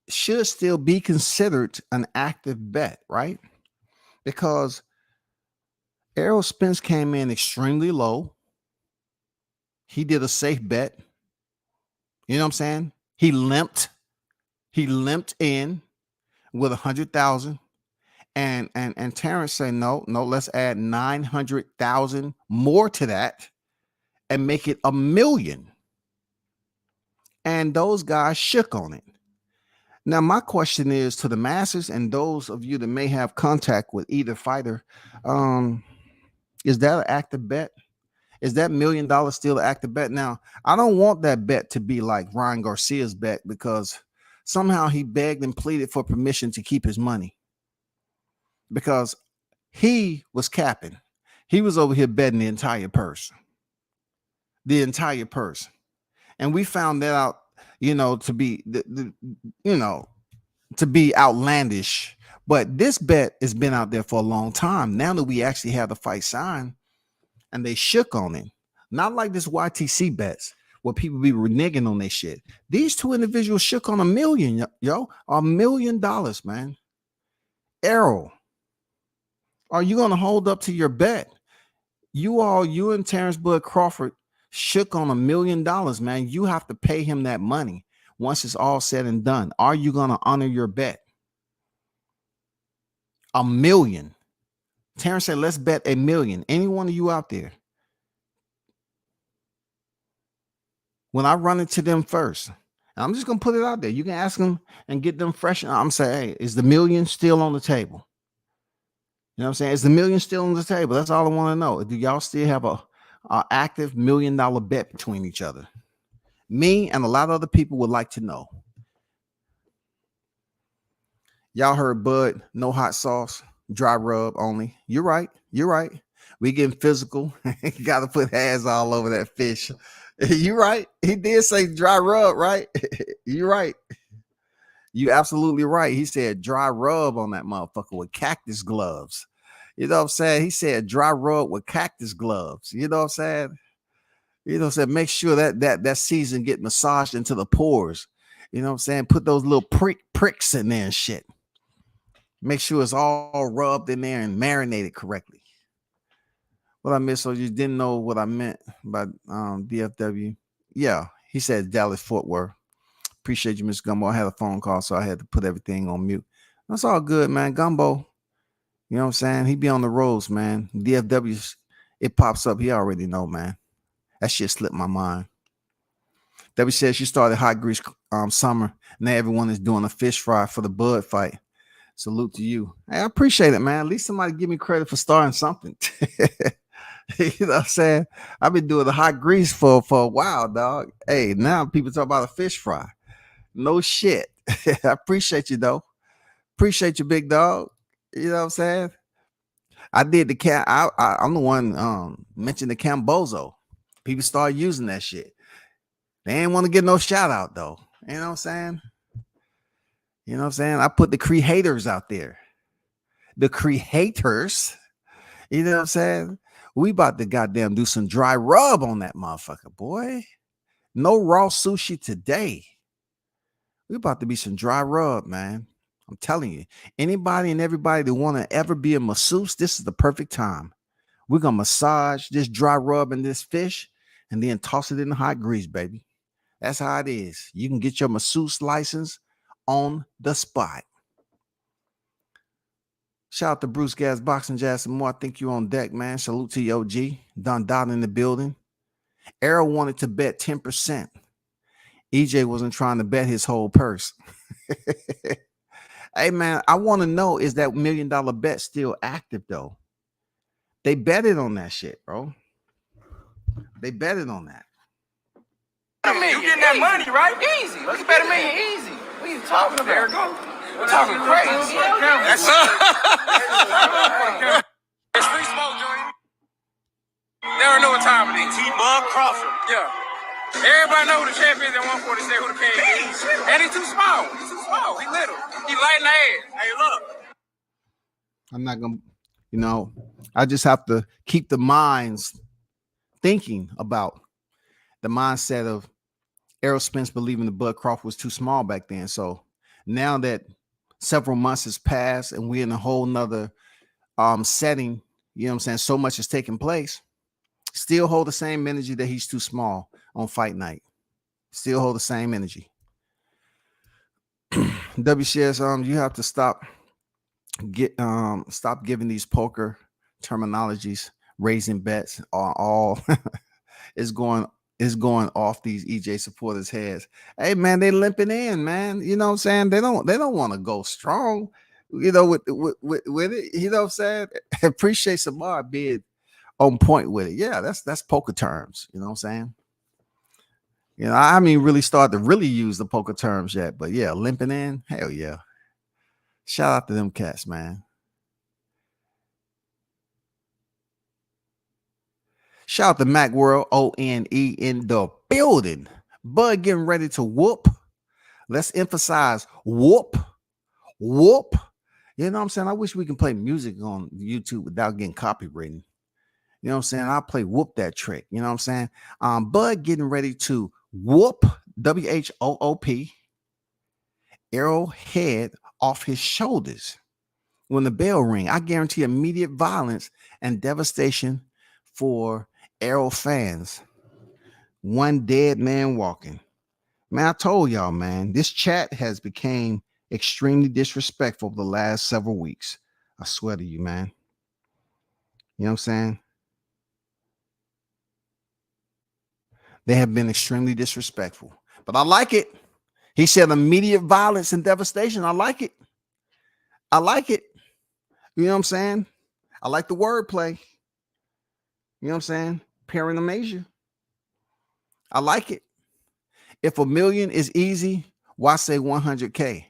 should still be considered an active bet, right? Because Errol Spence came in extremely low. He did a safe bet. You know what I'm saying? He limped in with 100,000. And Terrence said, no, let's add 900,000 more to that and make it $1 million. And those guys shook on it. Now, my question is to the masses and those of you that may have contact with either fighter, is that an active bet? Is that $1 million still an active bet? Now, I don't want that bet to be like Ryan Garcia's bet because somehow he begged and pleaded for permission to keep his money because he was capping. He was over here betting the entire purse. And we found that out, to be to be outlandish. But this bet has been out there for a long time. Now that we actually have the fight signed and they shook on it, not like this YTC bets where people be reneging on their shit. These two individuals shook on $1 million, $1 million, man. Errol, are you going to hold up to your bet? You and Terrence Bud Crawford shook on $1 million, man. You have to pay him that money once it's all said and done. Are you going to honor your bet? $1 million. Terrence said, let's bet $1 million. Any one of you out there. When I run into them first, I'm just going to put it out there. You can ask them and get them fresh. I'm saying, hey, is the $1 million still on the table? You know what I'm saying? Is the $1 million still on the table? That's all I want to know. Do y'all still have a active $1 million bet between each other? Me and a lot of other people would like to know. Y'all heard Bud, no hot sauce, dry rub only. You're right. We getting physical. You got to put hands all over that fish. You're right. He did say dry rub, right? You're right. You absolutely right. He said dry rub on that motherfucker with cactus gloves. You know what I'm saying? He said dry rub with cactus gloves. You know what I'm saying? Make sure that season get massaged into the pores. You know what I'm saying? Put those little pricks in there and shit. Make sure it's all rubbed in there and marinated correctly. What I missed, so you didn't know what I meant by DFW. Yeah, he said Dallas Fort Worth. Appreciate you, Mr. Gumbo. I had a phone call, so I had to put everything on mute. That's all good, man. Gumbo, you know what I'm saying? He be on the roads, man. DFW, it pops up. He already know, man. That shit slipped my mind. W says she started hot grease summer. Now everyone is doing a fish fry for the Bud fight. Salute to you. Hey, I appreciate it, man. At least somebody give me credit for starting something. You know what I'm saying? I've been doing the hot grease for a while, dog. Hey, now people talk about a fish fry. No shit. I appreciate you, though. Appreciate you, big dog. You know what I'm saying? I did the I'm the one mentioned the Cambozo. People start using that shit. They ain't want to get no shout out, though. You know what I'm saying? I put the creators out there. the creators. You know what I'm saying? We about to goddamn do some dry rub on that motherfucker, boy. No raw sushi today. We about to be some dry rub, man. I'm telling you. Anybody and everybody that want to ever be a masseuse, this is the perfect time. We're going to massage this dry rub and this fish and then toss it in the hot grease, baby. That's how it is. You can get your masseuse license on the spot. Shout out to Bruce Gas, Boxing Jazz, and more. I think you on deck, man. Salute to your OG. Don Dot in the building. Errol wanted to bet 10%. EJ wasn't trying to bet his whole purse. Hey, man, I want to know, is that $1 million bet still active, though? They betted on that shit, bro. They betted on that. You getting that money, right? Easy. Let's bet $1 million easy. What are you talking about? There it goes. We're talking crazy. That's it's free smoke, Johnny. Never know what time it is. T-Bug Crawford. Yeah. Everybody know who the champ is at 147, who the king is. And he's too small. He's too small. He little. He light in the ass. Hey, look. I'm not going to, I just have to keep the minds thinking about the mindset of Errol Spence believing the Bud Crawford was too small back then. So now that several months has passed and we're in a whole nother setting, you know what I'm saying? So much is taking place. Still hold the same energy that he's too small on fight night. Still hold the same energy. WCS, you have to stop giving these poker terminologies, raising bets all is going off these EJ supporters' heads. Hey man, they limping in, man. You know what I'm saying? They don't want to go strong, with it. You know what I'm saying? Appreciate Samar being on point with it. Yeah, that's poker terms. You know what I'm saying? I haven't even really started to really use the poker terms yet, but yeah, limping in, hell yeah. Shout out to them cats, man. Shout out to Mac World, ONE in the building. Bud getting ready to whoop. Let's emphasize whoop. Whoop. You know what I'm saying? I wish we can play music on YouTube without getting copywritten. You know what I'm saying? I'll play whoop that trick. You know what I'm saying? Bud getting ready to whoop, WHOOP, Errol head off his shoulders. When the bell ring, I guarantee immediate violence and devastation for Errol fans. One dead man walking. Man, I told y'all, man, this chat has become extremely disrespectful over the last several weeks. I swear to you, man. You know what I'm saying? They have been extremely disrespectful. But I like it. He said immediate violence and devastation. I like it. I like it. You know what I'm saying? I like the wordplay. You know what I'm saying? Paranomasia. I like it. If $1 million is easy, why say 100K?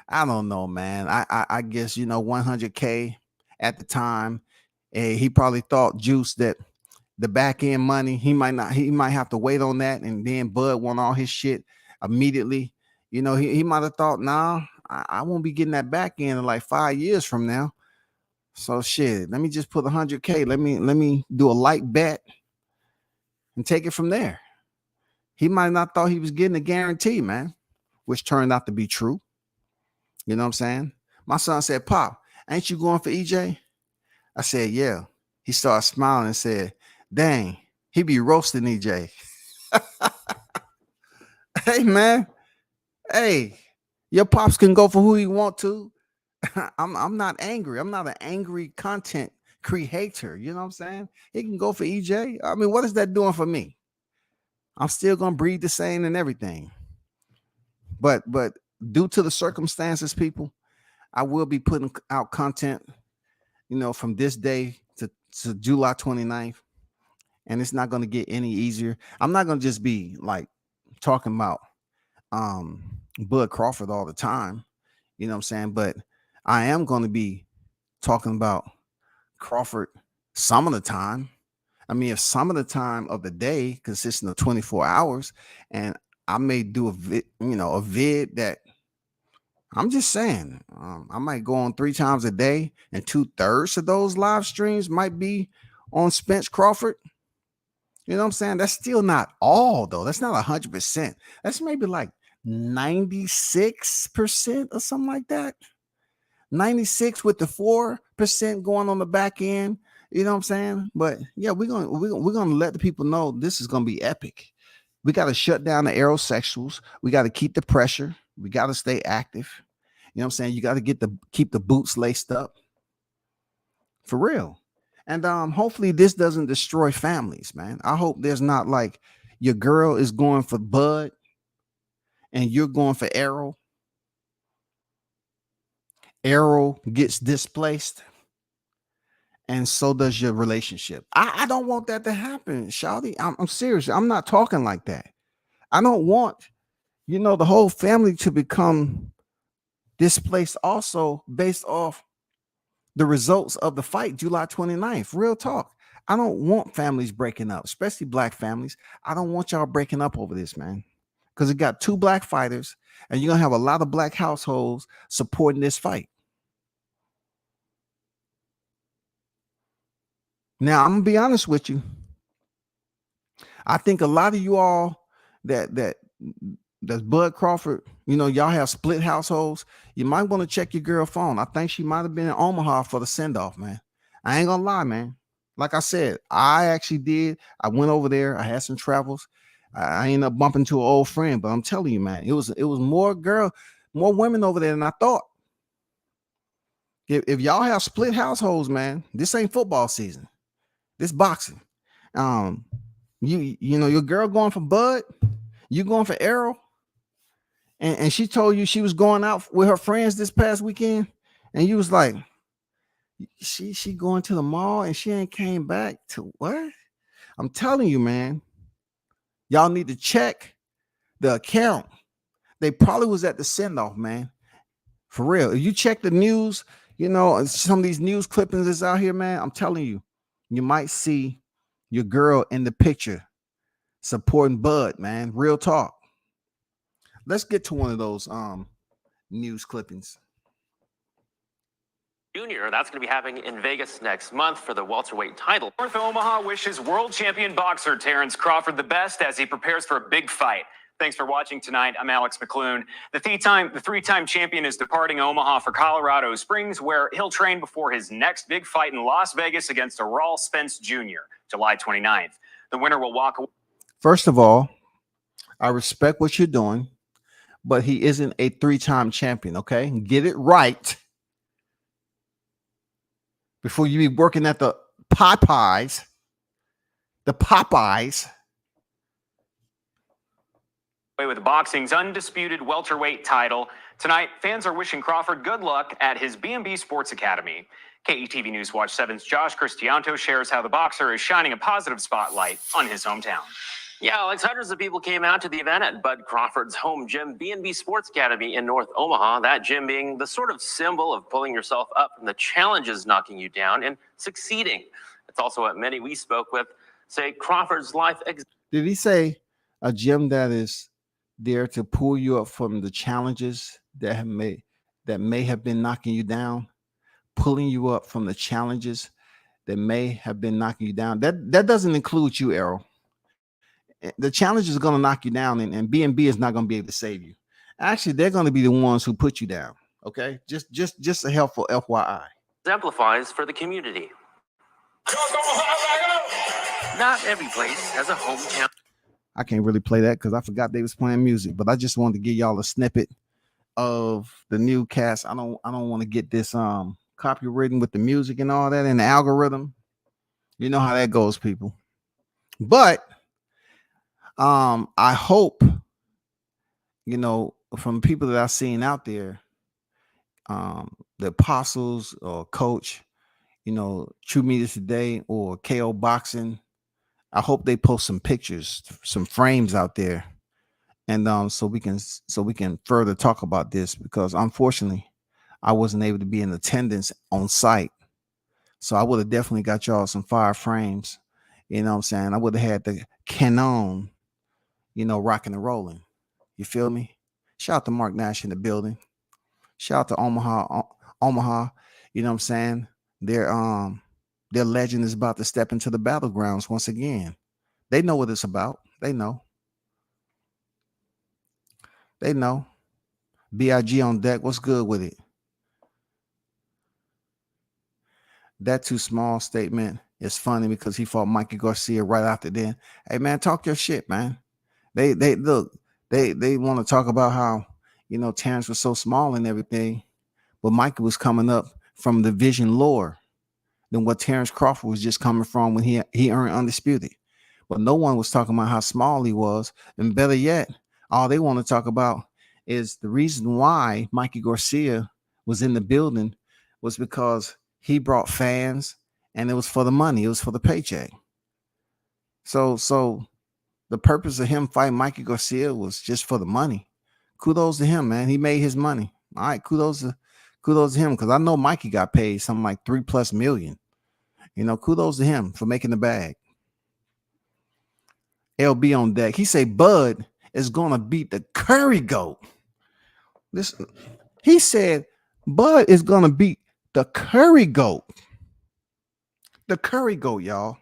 I don't know, man. I guess, 100K at the time. He probably thought Juice that the back end money, he might have to wait on that. And then Bud want all his shit immediately. He might have thought, nah, I won't be getting that back end in like 5 years from now. So shit, let me just put 100K. Let me do a light bet and take it from there. He might not thought he was getting a guarantee, man, which turned out to be true. You know what I'm saying? My son said, Pop, ain't you going for EJ? I said, yeah. He started smiling and said, dang, he be roasting EJ. Hey, man. Hey, your pops can go for who he want to. I'm not angry. I'm not an angry content creator. You know what I'm saying? He can go for EJ. I mean, what is that doing for me? I'm still gonna breathe the same and everything. But due to the circumstances, people, I will be putting out content, from this day to July 29th. And it's not gonna get any easier. I'm not gonna just be like talking about Bud Crawford all the time. You know what I'm saying? But I am going to be talking about Crawford some of the time. I mean, if some of the time of the day consisting of 24 hours, and I may do a vid that I'm just saying, I might go on 3 times a day, and 2/3 of those live streams might be on Spence Crawford. You know what I'm saying? That's still not all, though. That's not 100%. That's maybe like 96% or something like that. 96 with the 4% going on the back end. You know what I'm saying? But yeah, we're gonna let the people know this is gonna be epic. We got to shut down the aerosexuals. We got to keep the pressure. We got to stay active. You know what I'm saying? You got to keep the boots laced up. For real. And hopefully this doesn't destroy families, man. I hope there's not like your girl is going for Bud and you're going for Errol. Errol gets displaced, and so does your relationship. I don't want that to happen, Shawty. I'm serious. I'm not talking like that. I don't want, the whole family to become displaced also based off the results of the fight July 29th. Real talk. I don't want families breaking up, especially black families. I don't want y'all breaking up over this, man. Because it got 2 black fighters, and you're going to have a lot of black households supporting this fight. Now, I'm going to be honest with you. I think a lot of you all that's Bud Crawford, y'all have split households. You might want to check your girl phone. I think she might have been in Omaha for the send-off, man. I ain't gonna lie, man. Like I said, I actually did. I went over there. I had some travels. I ended up bumping to an old friend, but I'm telling you, man, it was more women over there than I thought. If y'all have split households, man, this ain't football season. This boxing. Your girl going for Bud, you going for Errol, and she told you she was going out with her friends this past weekend, and you was like, she going to the mall and she ain't came back to what? I'm telling you, man, y'all need to check the account. They probably was at the send-off, man. For real. If you check the news, some of these news clippings that's out here, man, I'm telling you, you might see your girl in the picture supporting Bud, man. Real talk. Let's get to one of those news clippings. Junior, that's going to be happening in Vegas next month for the welterweight title. North Omaha wishes world champion boxer Terrence Crawford the best as he prepares for a big fight. Thanks for watching tonight. I'm Alex McClune. The three-time champion is departing Omaha for Colorado Springs, where he'll train before his next big fight in Las Vegas against Errol Spence Jr., July 29th. The winner will walk away. First of all, I respect what you're doing, but he isn't a 3-time champion, okay? Get it right before you be working at the Popeyes. With boxing's undisputed welterweight title. Tonight, fans are wishing Crawford good luck at his B&B Sports Academy. KETV News Watch 7's Josh Cristianto shares how the boxer is shining a positive spotlight on his hometown. Yeah, Alex, hundreds of people came out to the event at Bud Crawford's home gym, B&B Sports Academy in North Omaha. That gym being the sort of symbol of pulling yourself up from the challenges knocking you down and succeeding. It's also what many we spoke with say Crawford's life. Did he say a gym that is there to pull you up from the challenges that may have been knocking you down, pulling you up from the challenges that may have been knocking you down? That doesn't include you, Errol. The challenge is going to knock you down, and B&B is not going to be able to save you. Actually, they're going to be the ones who put you down. Okay, just a helpful FYI. Exemplifies for the community. Not every place has a hometown. I can't really play that because I forgot they was playing music, but I just wanted to give y'all a snippet of the new cast. I don't want to get this copywritten with the music and all that and the algorithm. You know how that goes, people. But I hope, from people that I've seen out there, the Apostles or Coach, True Media Today or KO Boxing, I hope they post some pictures, some frames out there, and so we can further talk about this, because unfortunately I wasn't able to be in attendance on site. So I would have definitely got y'all some fire frames. You know what I'm saying? I would have had the Canon, rocking and rolling. You feel me? Shout out to Mark Nash in the building. Shout out to Omaha. You know what I'm saying? Their legend is about to step into the battlegrounds once again. They know what it's about. They know. They know. BIG on deck. What's good with it? That too small statement is funny because he fought Mikey Garcia right after then. Hey man, talk your shit, man. They look, they want to talk about how, you know, Terrence was so small and everything, but Mikey was coming up from division lower than what Terrence Crawford was just coming from when he earned undisputed. But no one was talking about how small he was. And better yet, all they want to talk about is the reason why Mikey Garcia was in the building was because he brought fans and it was for the money. It was for the paycheck. So the purpose of him fighting Mikey Garcia was just for the money. Kudos to him, man. He made his money. All right, kudos to him, because I know Mikey got paid something like $3+ million. You know, kudos to him for making the bag. LB on deck. He say Bud is gonna beat the Curry Goat. Listen, he said Bud is gonna beat the Curry Goat. The Curry Goat, y'all.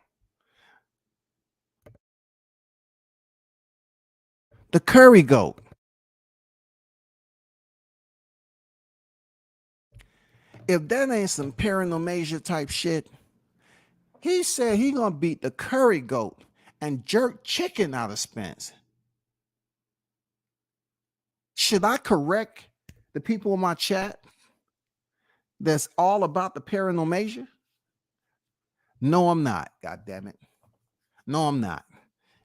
The Curry Goat. If that ain't some paranomasia type shit, he said he gonna beat the Curry Goat and jerk chicken out of Spence. Should I correct the people in my chat that's all about the paranomasia? No, I'm not. God damn it. No, I'm not.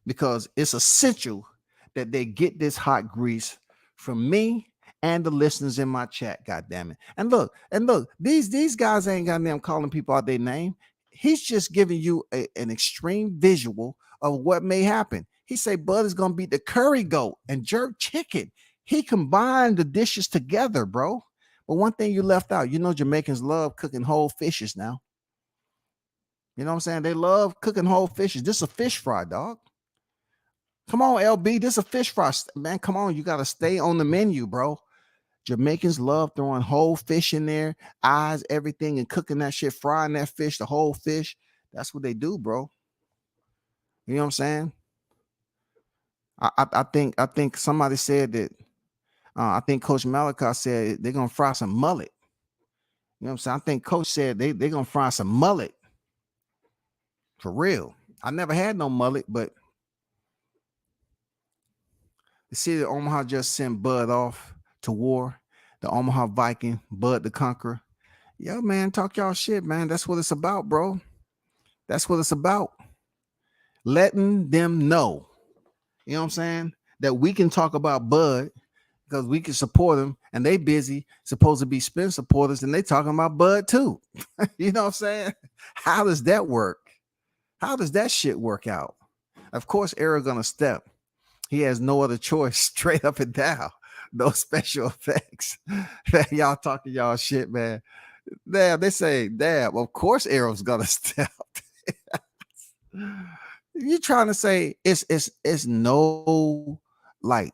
Because it's essential that they get this hot grease from me and the listeners in my chat. God damn it. And look, these guys ain't got them calling people out their name. He's just giving you an extreme visual of what may happen. He say Bud is gonna beat the Curry Goat and jerk chicken. He combined the dishes together, bro. But one thing you left out, you know, Jamaicans love cooking whole fishes now. You know what I'm saying? They love cooking whole fishes. This is a fish fry, dog. Come on, LB. This is a fish fry. Man, come on. You got to stay on the menu, bro. Jamaicans love throwing whole fish in there, eyes, everything, and cooking that shit, frying that fish, the whole fish. That's what they do, bro. You know what I'm saying? I think somebody said that. I think Coach Malachi said they're gonna fry some mullet. You know what I'm saying? I think Coach said they're gonna fry some mullet. For real. I never had no mullet, but the city of Omaha just sent Bud off to war. The Omaha Viking, Bud the Conqueror. Yo, man, talk y'all shit, man. That's what it's about, bro. That's what it's about. Letting them know, you know what I'm saying, that we can talk about Bud because we can support them, and they busy, supposed to be Spence supporters, and they talking about Bud too. You know what I'm saying? How does that work? How does that shit work out? Of course, Errol gonna step. He has no other choice, straight up and down. No special effects. Y'all talking y'all shit, man. Damn, they say, damn, of course Errol's gonna step. You trying to say it's no like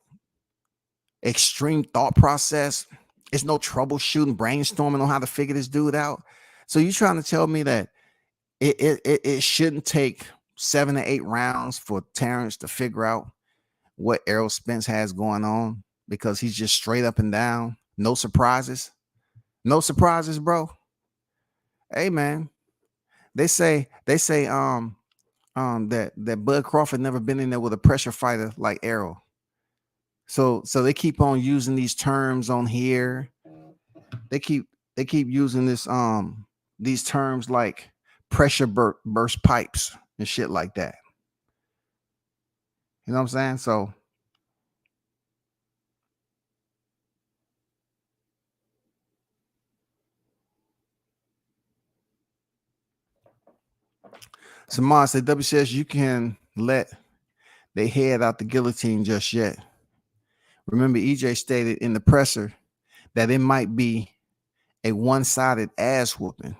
extreme thought process. It's no troubleshooting, brainstorming on how to figure this dude out. So you trying to tell me that it shouldn't take 7 to 8 rounds for Terrence to figure out what Errol Spence has going on because he's just straight up and down. No surprises. No surprises, bro. Hey, man. They say that Bud Crawford never been in there with a pressure fighter like Errol. So they keep on using these terms on here. They keep using this these terms like pressure burst pipes and shit like that. You know what I'm saying? So Samad said, WCS, you can let they head out the guillotine just yet. Remember, EJ stated in the presser that it might be a one-sided ass whooping,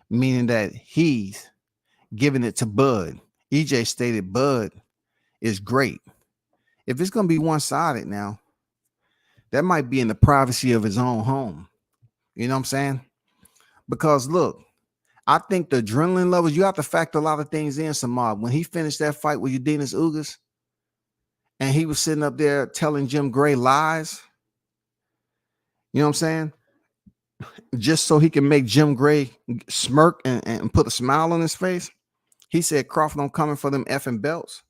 meaning that he's giving it to Bud. EJ stated Bud is great. If it's going to be one-sided now, That might be in the privacy of his own home. You know what I'm saying? Because look, I think the adrenaline levels, you have to factor a lot of things in, Samad. When he finished that fight with Udenis Ugas and he was sitting up there telling Jim Gray lies, you know what I'm saying? Just so he can make Jim Gray smirk and put a smile on his face. He said, Crawford, I'm coming for them effing belts.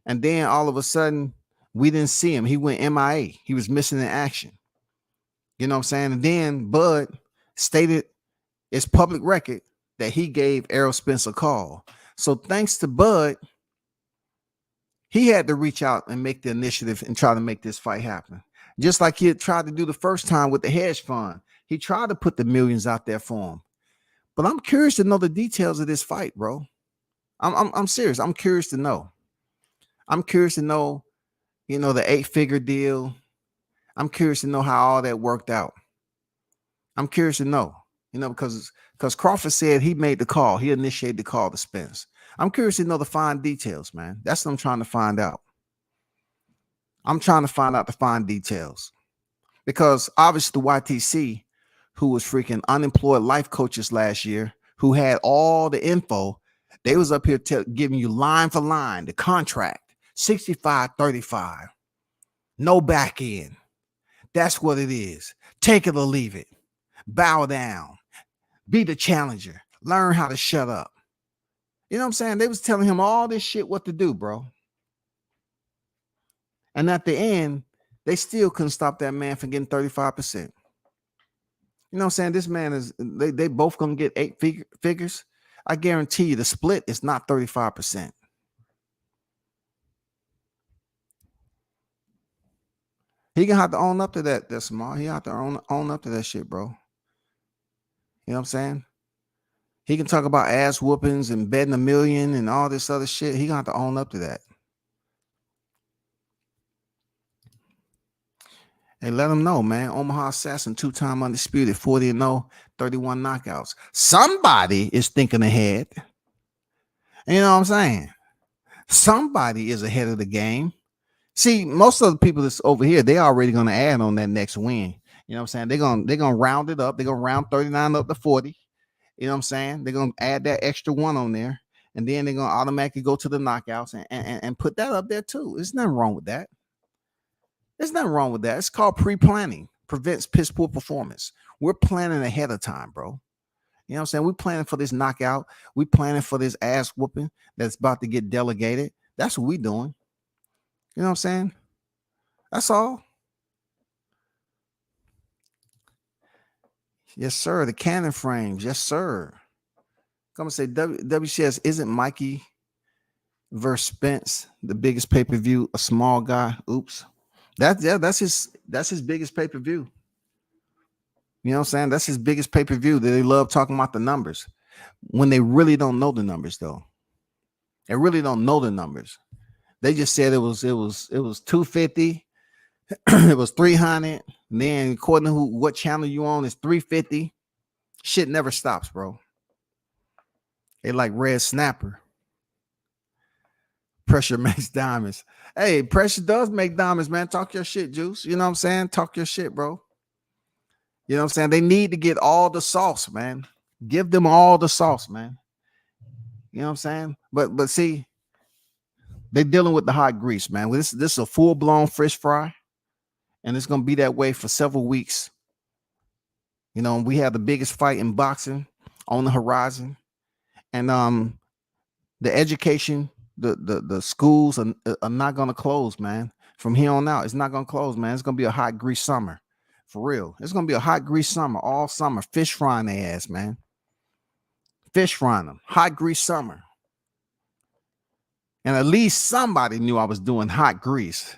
And then all of a sudden, we didn't see him. He went MIA. He was missing in action. You know what I'm saying? And then Bud stated it's public record that he gave Errol Spence a call. So thanks to Bud, he had to reach out and make the initiative and try to make this fight happen. Just like he had tried to do the first time with the hedge fund. He tried to put the millions out there for him. But I'm curious to know the details of this fight, bro. I'm serious. I'm curious to know. I'm curious to know, the 8-figure deal. I'm curious to know how all that worked out. I'm curious to know, because Crawford said he made the call. He initiated the call to Spence. I'm curious to know the fine details, man. That's what I'm trying to find out. I'm trying to find out the fine details. Because obviously the YTC, who was freaking unemployed life coaches last year, who had all the info, they was up here giving you line for line, the contract, 65-35, no back end. That's what it is. Take it or leave it. Bow down. Be the challenger. Learn how to shut up. You know what I'm saying? They was telling him all this shit what to do, bro. And at the end, they still couldn't stop that man from getting 35%. You know what I'm saying? This man is, they both gonna get 8 figures. I guarantee you the split is not 35%. He gonna have to own up to that. That's smart. He have to own up to that shit, bro. You know what I'm saying? He can talk about ass whoopings and betting $1 million and all this other shit. He gonna have to own up to that. Hey, let him know, man. Omaha Assassin, 2-time undisputed, 40-0, 31 knockouts. Somebody is thinking ahead. You know what I'm saying? Somebody is ahead of the game. See, most of the people that's over here, they already gonna add on that next win. You know what I'm saying? They're gonna round it up. They're gonna round 39 up to 40. You know what I'm saying? They're gonna add that extra one on there, and then they're gonna automatically go to the knockouts and put that up there too. There's nothing wrong with that. There's nothing wrong with that. It's called pre-planning. Prevents piss poor performance. We're planning ahead of time, bro. You know what I'm saying? We're planning for this knockout. We're planning for this ass whooping that's about to get delegated. That's what we're doing. You know what I'm saying? That's all. Yes, sir. The cannon frames. Yes, sir. Come and say WCS isn't Mikey versus Spence the biggest pay-per-view, a small guy. Oops. That's his biggest pay-per-view. You know what I'm saying? That's his biggest pay-per-view. That they love talking about the numbers when they really don't know the numbers, though. They really don't know the numbers. They just said it was 250, it was 300. And then according to what channel you on, it's 350. Shit never stops, bro. They like red snapper. Pressure makes diamonds. Hey, pressure does make diamonds, man. Talk your shit, Juice. You know what I'm saying? Talk your shit, bro. You know what I'm saying? They need to get all the sauce, man. Give them all the sauce, man. You know what I'm saying? But see, they're dealing with the hot grease, man. This is a full-blown fish fry, and it's gonna be that way for several weeks. You know, we have the biggest fight in boxing on the horizon, and the education, the schools are not gonna close, man. From here on out, it's not gonna close, man. It's gonna be a hot grease summer, for real. It's gonna be a hot grease summer all summer. Fish frying their ass, man. Fish frying them. Hot grease summer. And at least somebody knew I was doing hot grease.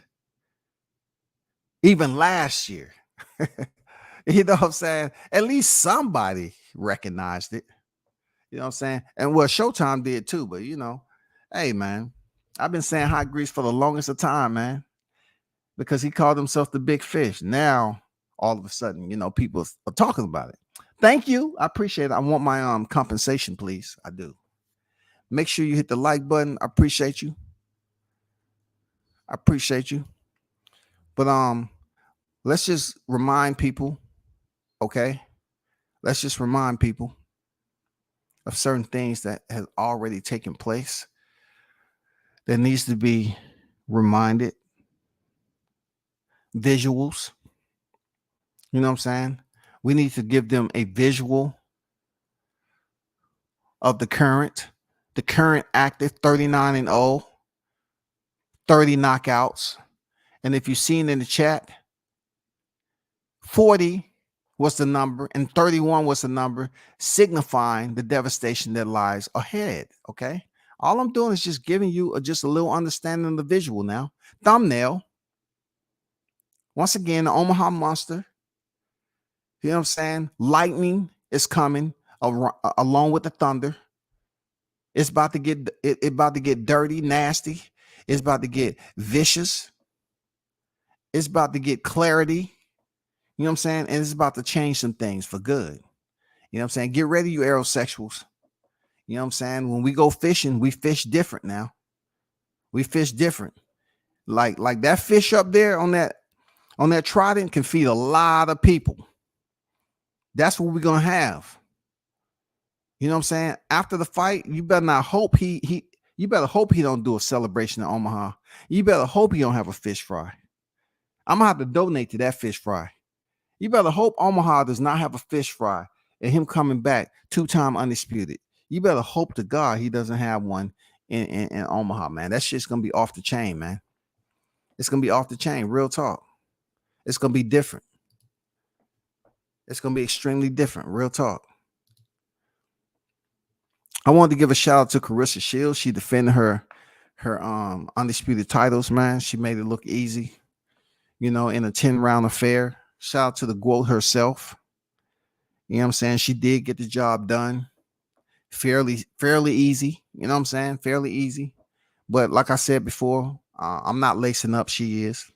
Even last year. You know what I'm saying? At least somebody recognized it. You know what I'm saying? And well, Showtime did too, but hey, man, I've been saying hot grease for the longest of time, man, because he called himself the big fish. Now, all of a sudden, people are talking about it. Thank you. I appreciate it. I want my compensation, please. I do. Make sure you hit the like button. I appreciate you. But let's just remind people, okay? Let's just remind people of certain things that has already taken place that needs to be reminded. Visuals, you know what I'm saying? We need to give them a visual of the current active 39-0, 30 knockouts. And if you've seen in the chat, 40 was the number and 31 was the number, signifying the devastation that lies ahead. Okay. All I'm doing is just giving you just a little understanding of the visual now. Thumbnail. Once again, the Omaha Monster. You know what I'm saying? Lightning is coming along with the thunder. It's about to get dirty, nasty. It's about to get vicious. It's about to get clarity. You know what I'm saying? And it's about to change some things for good. You know what I'm saying? Get ready, you aerosexuals. You know what I'm saying? When we go fishing, we fish different now. We fish different. Like that fish up there on that trident can feed a lot of people. That's what we're gonna have. You know what I'm saying? After the fight, you better not hope you better hope he don't do a celebration in Omaha. You better hope he don't have a fish fry. I'm gonna have to donate to that fish fry. You better hope Omaha does not have a fish fry and him coming back 2-time undisputed. You better hope to God he doesn't have one in Omaha, man. That shit's gonna be off the chain, man. It's gonna be off the chain, real talk. It's gonna be different. It's gonna be extremely different, real talk. I wanted to give a shout out to Carissa Shields. She defended her undisputed titles, man. She made it look easy, in a 10-round affair. Shout out to the GOAT herself. You know what I'm saying? She did get the job done fairly easy. You know what I'm saying? Fairly easy. But like I said before, I'm not lacing up. She is.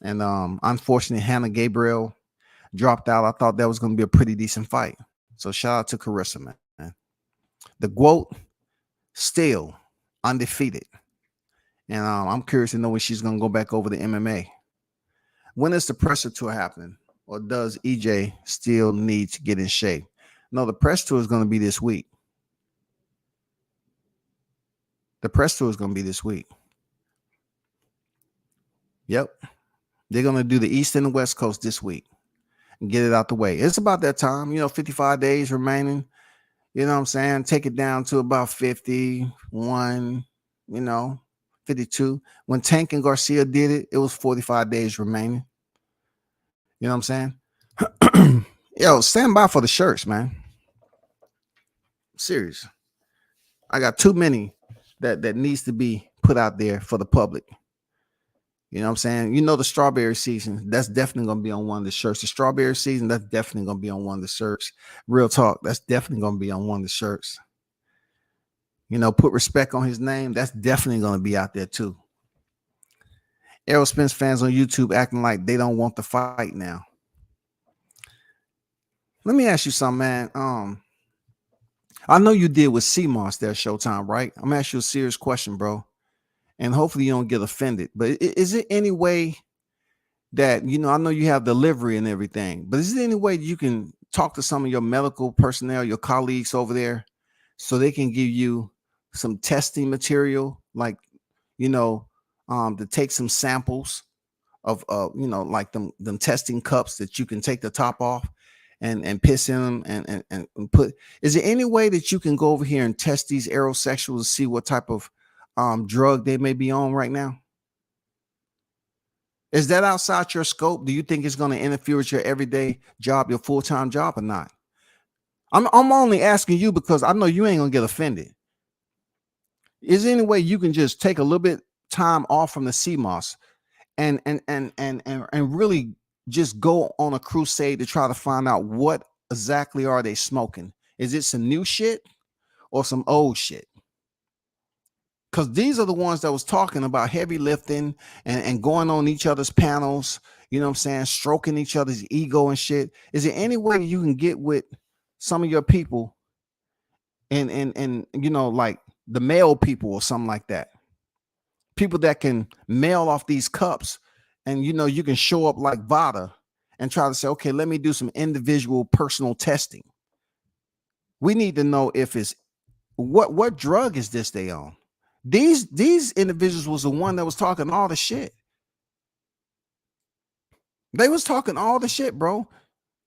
And unfortunately, Hannah Gabriel dropped out. I thought that was going to be a pretty decent fight. So shout out to Carissa, man. The GOAT still undefeated. And I'm curious to know when she's going to go back over to MMA. When is the pressure tour happening? Or does EJ still need to get in shape? No, the press tour is going to be this week. The press tour is going to be this week. Yep. They're going to do the East and the West Coast this week and get it out the way. It's about that time, 55 days remaining. You know what I'm saying? Take it down to about 51, 52. When Tank and Garcia did it, it was 45 days remaining. You know what I'm saying? Yo, stand by for the shirts, man. Serious. I got too many that needs to be put out there for the public. You know what I'm saying? The strawberry season, that's definitely going to be on one of the shirts. The strawberry season, that's definitely going to be on one of the shirts. Real talk, that's definitely going to be on one of the shirts. Put respect on his name, that's definitely going to be out there too. Errol Spence fans on YouTube acting like they don't want the fight now. Let me ask you something, man. I know you did with CMOS there, Showtime, right? I'm gonna ask you a serious question, bro. And hopefully you don't get offended. But is it any way that, I know you have delivery and everything, but is there any way you can talk to some of your medical personnel, your colleagues over there, so they can give you some testing material, like, to take some samples of, like them testing cups that you can take the top off and piss in them and put. Is there any way that you can go over here and test these aerosexuals to see what type of drug they may be on right now? Is that outside your scope? Do you think it's going to interfere with your everyday job, your full-time job, or not? I'm only asking you because I know you ain't gonna get offended. Is there any way you can just take a little bit time off from the CMOS and really just go on a crusade to try to find out what exactly are they smoking? Is it some new shit or some old shit? Because these are the ones that was talking about heavy lifting and going on each other's panels, you know what I'm saying, stroking each other's ego and shit. Is there any way you can get with some of your people and like the male people or something like that? People that can mail off these cups and you can show up like Vada and try to say, okay, let me do some individual personal testing. We need to know if it's what drug is this they on. These individuals was the one that was talking all the shit. They was talking all the shit, bro.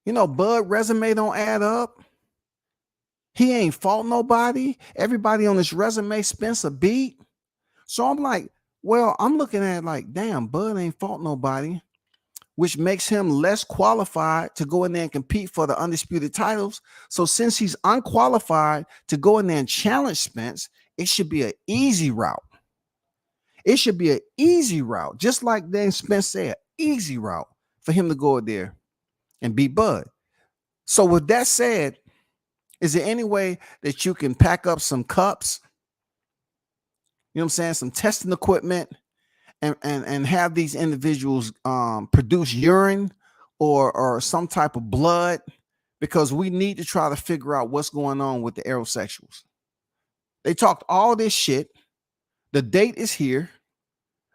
Bud resume don't add up. He ain't fault nobody. Everybody on this resume Spence a beat. So I'm like, well, I'm looking at it like, damn, Bud ain't fault nobody, which makes him less qualified to go in there and compete for the undisputed titles. So since he's unqualified to go in there and challenge Spence, it should be an easy route. It should be an easy route, just like Dan Spence said, easy route for him to go in there and beat Bud. So with that said, is there any way that you can pack up some cups, some testing equipment, and have these individuals produce urine or some type of blood? Because we need to try to figure out what's going on with the aerosexuals. They talked all this shit. The date is here.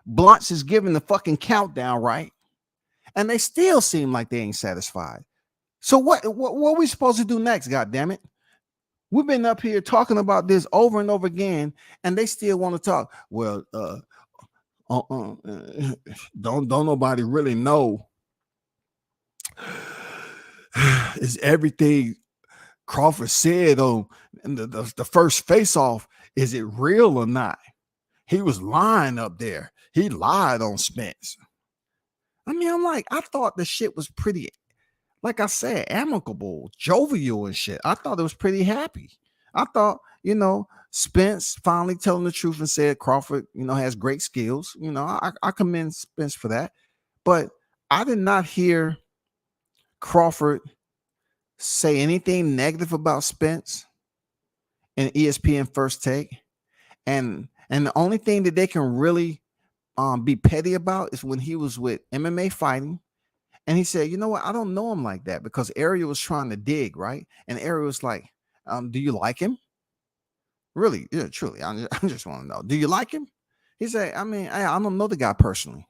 Blunts is giving the fucking countdown, right? And they still seem like they ain't satisfied. So what are we supposed to do next, goddammit? We've been up here talking about this over and over again, and they still want to talk. Well, don't nobody really know. Is everything Crawford said on the first face-off, is it real or not? He was lying up there. He lied on Spence. I mean, I'm like, I thought the shit was pretty, like I said, amicable, jovial and shit. I thought it was pretty happy. I thought, Spence finally telling the truth and said Crawford, has great skills. I commend Spence for that. But I did not hear Crawford say anything negative about Spence in ESPN First Take. And the only thing that they can really be petty about is when he was with MMA Fighting. And he said, you know what? I don't know him like that, because Ariel was trying to dig, right? And Ariel was like, do you like him? Really? Yeah, truly. I just want to know. Do you like him? He said, I mean, I don't know the guy personally.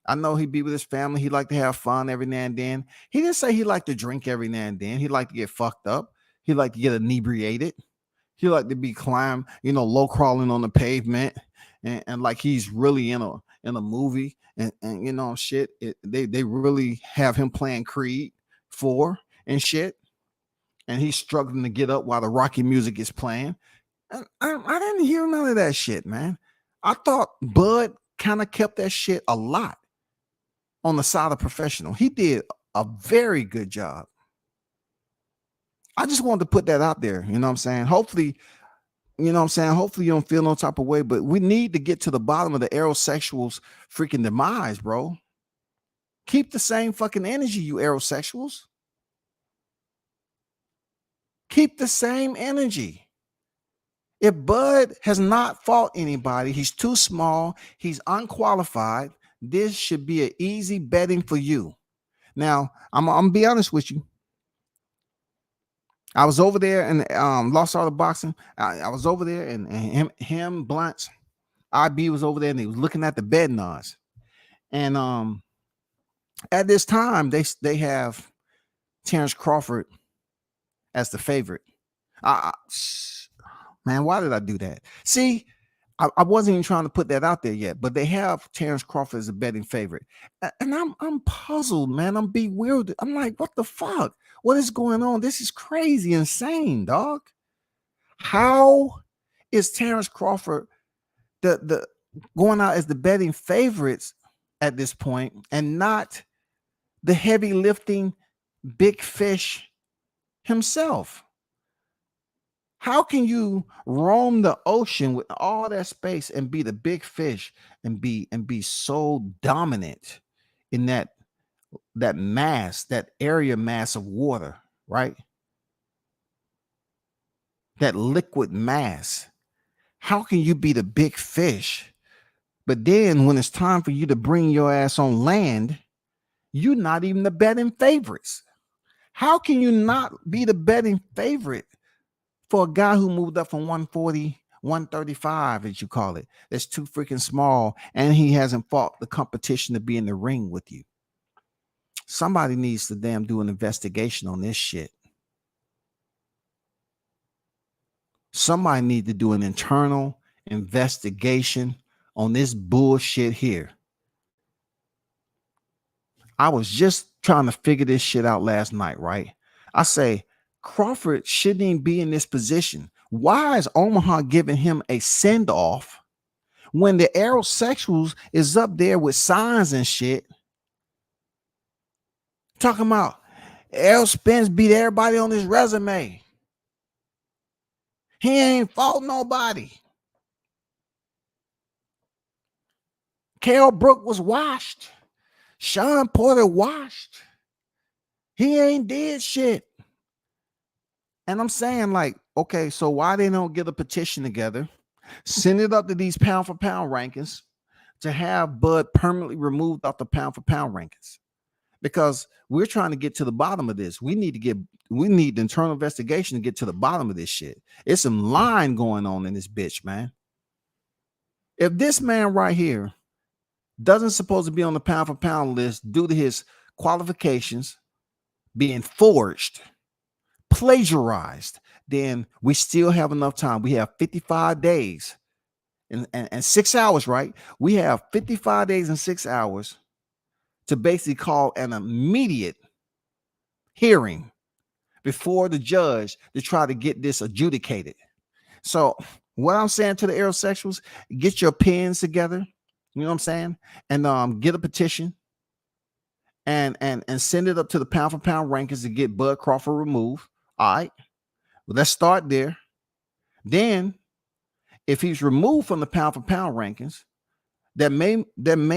I know he be with his family. He like to have fun every now and then. He didn't say he liked to drink every now and then. He liked to get fucked up. He liked to get inebriated. He liked to be low crawling on the pavement, and like he's really in a movie, and shit. They really have him playing Creed 4 and shit, and he's struggling to get up while the Rocky music is playing. And I didn't hear none of that shit, man. I thought Bud kind of kept that shit a lot on the side of professional. He did a very good job. I just wanted to put that out there. You know what I'm saying? Hopefully, hopefully you don't feel no type of way, but we need to get to the bottom of the aerosexuals freaking demise, bro. Keep the same fucking energy, you aerosexuals. Keep the same energy. If Bud has not fought anybody, he's too small, he's unqualified, this should be an easy betting for you. Now, I'm gonna be honest with you. I was over there and Lost Art of Boxing. I was over there and him, Blunts, IB was over there, and he was looking at the betting odds. And at this time, they have Terrence Crawford as the favorite. Man, why did I do that? See, I wasn't even trying to put that out there yet, but they have Terrence Crawford as a betting favorite. And I'm puzzled, man. I'm bewildered. I'm like, what the fuck? What is going on? This is crazy, insane, dog. How is Terrence Crawford the going out as the betting favorites at this point and not the heavy lifting big fish himself? How can you roam the ocean with all that space and be the big fish and be so dominant in that mass, that area mass of water, right? That liquid mass. How can you be the big fish? But then when it's time for you to bring your ass on land, you're not even the betting favorites. How can you not be the betting favorite for a guy who moved up from 140, 135, as you call it. That's too freaking small, and he hasn't fought the competition to be in the ring with you. Somebody needs to damn do an investigation on this shit. Somebody need to do an internal investigation on this bullshit here. I was just trying to figure this shit out last night, right? I say Crawford shouldn't even be in this position. Why is Omaha giving him a send-off when the aerosexuals is up there with signs and shit? Talking about Errol Spence beat everybody on his resume. He ain't fought nobody. Carol Brook was washed. Sean Porter washed. He ain't did shit. And I'm saying, like, okay, so why they don't get a petition together, send it up to these pound for pound rankings to have Bud permanently removed off the pound for pound rankings? Because we're trying to get to the bottom of this. We need the internal investigation to get to the bottom of this shit. It's some lying going on in this bitch, man. If this man right here doesn't supposed to be on the pound for pound list due to his qualifications being forged, plagiarized, then we still have enough time. We have 55 days and 6 hours, right? We have 55 days and 6 hours to basically call an immediate hearing before the judge to try to get this adjudicated. So what I'm saying to the aerosexuals, get your pens together, you know what I'm saying? And get a petition and send it up to the pound for pound rankings to get Bud Crawford removed. All right. Well, let's start there. Then if he's removed from the pound for pound rankings, that may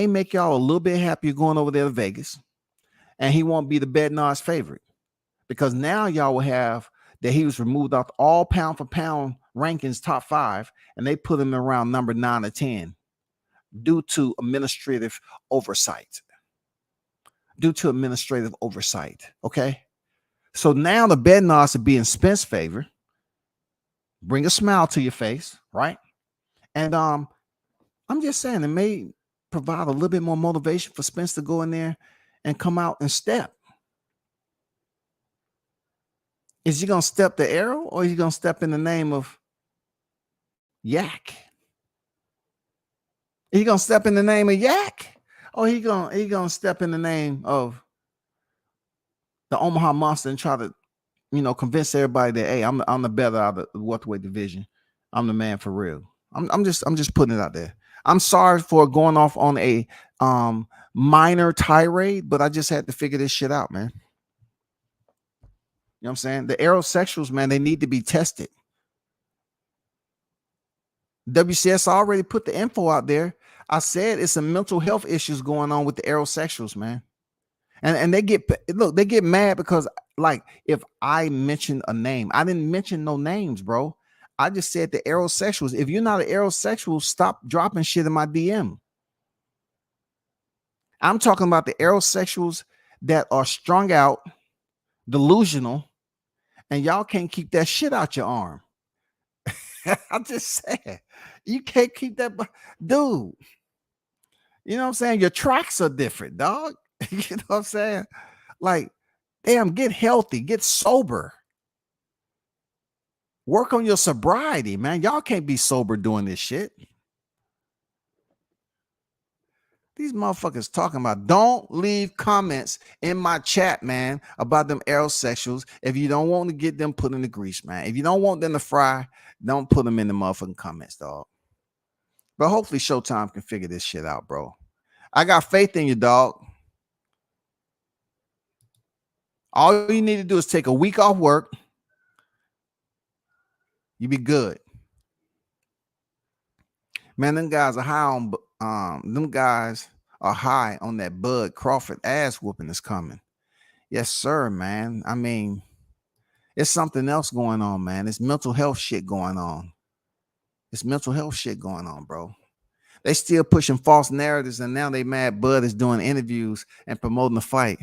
make y'all a little bit happier going over there to Vegas, and he won't be the Bednar's favorite, because now y'all will have that he was removed off all pound for pound rankings top 5, and they put him around number 9 or 10 due to administrative oversight. Okay, so now the Bednar's will be in Spence's favor. Bring a smile to your face, right? And I'm just saying it may provide a little bit more motivation for Spence to go in there and come out and step. Is he going to step the Errol, or is he going to step in the name of Yak? Is he going to step in the name of Yak? Or he going to step in the name of the Omaha Monster and try to, convince everybody that, hey, I'm the better out of the welterweight division. I'm the man for real. I'm just putting it out there. I'm sorry for going off on a minor tirade, but I just had to figure this shit out, man. You know what I'm saying? The aerosexuals, man, they need to be tested. WCS already put the info out there. I said it's some mental health issues going on with the aerosexuals, man. And they get mad because, like, if I mention a name, I didn't mention no names, bro. I just said the aerosexuals. If you're not an aerosexual, stop dropping shit in my DM. I'm talking about the aerosexuals that are strung out, delusional, and y'all can't keep that shit out your arm. I'm just saying, you can't keep that, dude. You know what I'm saying? Your tracks are different, dog. You know what I'm saying? Like, damn, get healthy, get sober. Work on your sobriety, man. Y'all can't be sober doing this shit. These motherfuckers talking about, don't leave comments in my chat, man, about them aerosexuals. If you don't want to get them put in the grease, man. If you don't want them to fry, don't put them in the motherfucking comments, dog. But hopefully Showtime can figure this shit out, bro. I got faith in you, dog. All you need to do is take a week off work. You be good. Man, them guys are high on that Bud Crawford ass whooping that's coming. Yes, sir, man. I mean, it's something else going on, man. It's mental health shit going on. Bro. They still pushing false narratives, and now they mad Bud is doing interviews and promoting the fight.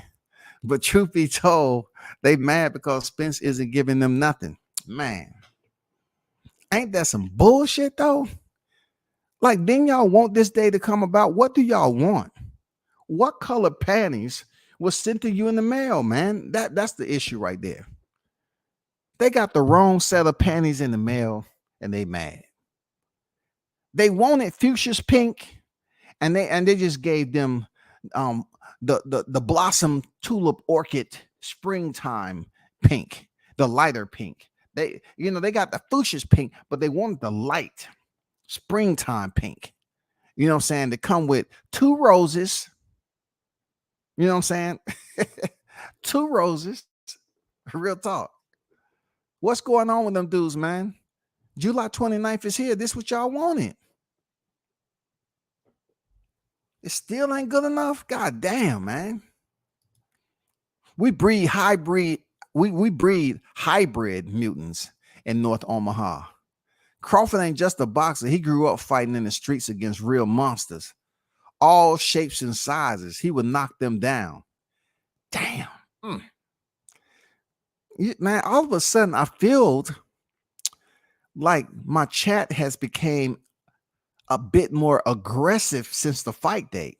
But truth be told, they mad because Spence isn't giving them nothing. Man, Ain't that some bullshit though? Like, didn't y'all want this day to come about? What do y'all want? What color panties was sent to you in the mail, man? That's the issue right there. They got the wrong set of panties in the mail and they mad. They wanted fuchsia's pink and they just gave them the blossom tulip orchid springtime pink, the lighter pink. They got the fuchsia's pink, but they wanted the light springtime pink. You know what I'm saying? To come with 2 roses. You know what I'm saying? 2 roses. Real talk. What's going on with them dudes, man? July 29th is here. This what y'all wanted. It still ain't good enough. God damn, man. We breed hybrid. We breed hybrid mutants in North Omaha. Crawford ain't just a boxer. He grew up fighting in the streets against real monsters. All shapes and sizes. He would knock them down. Damn. Man, all of a sudden I feel like my chat has become a bit more aggressive since the fight date.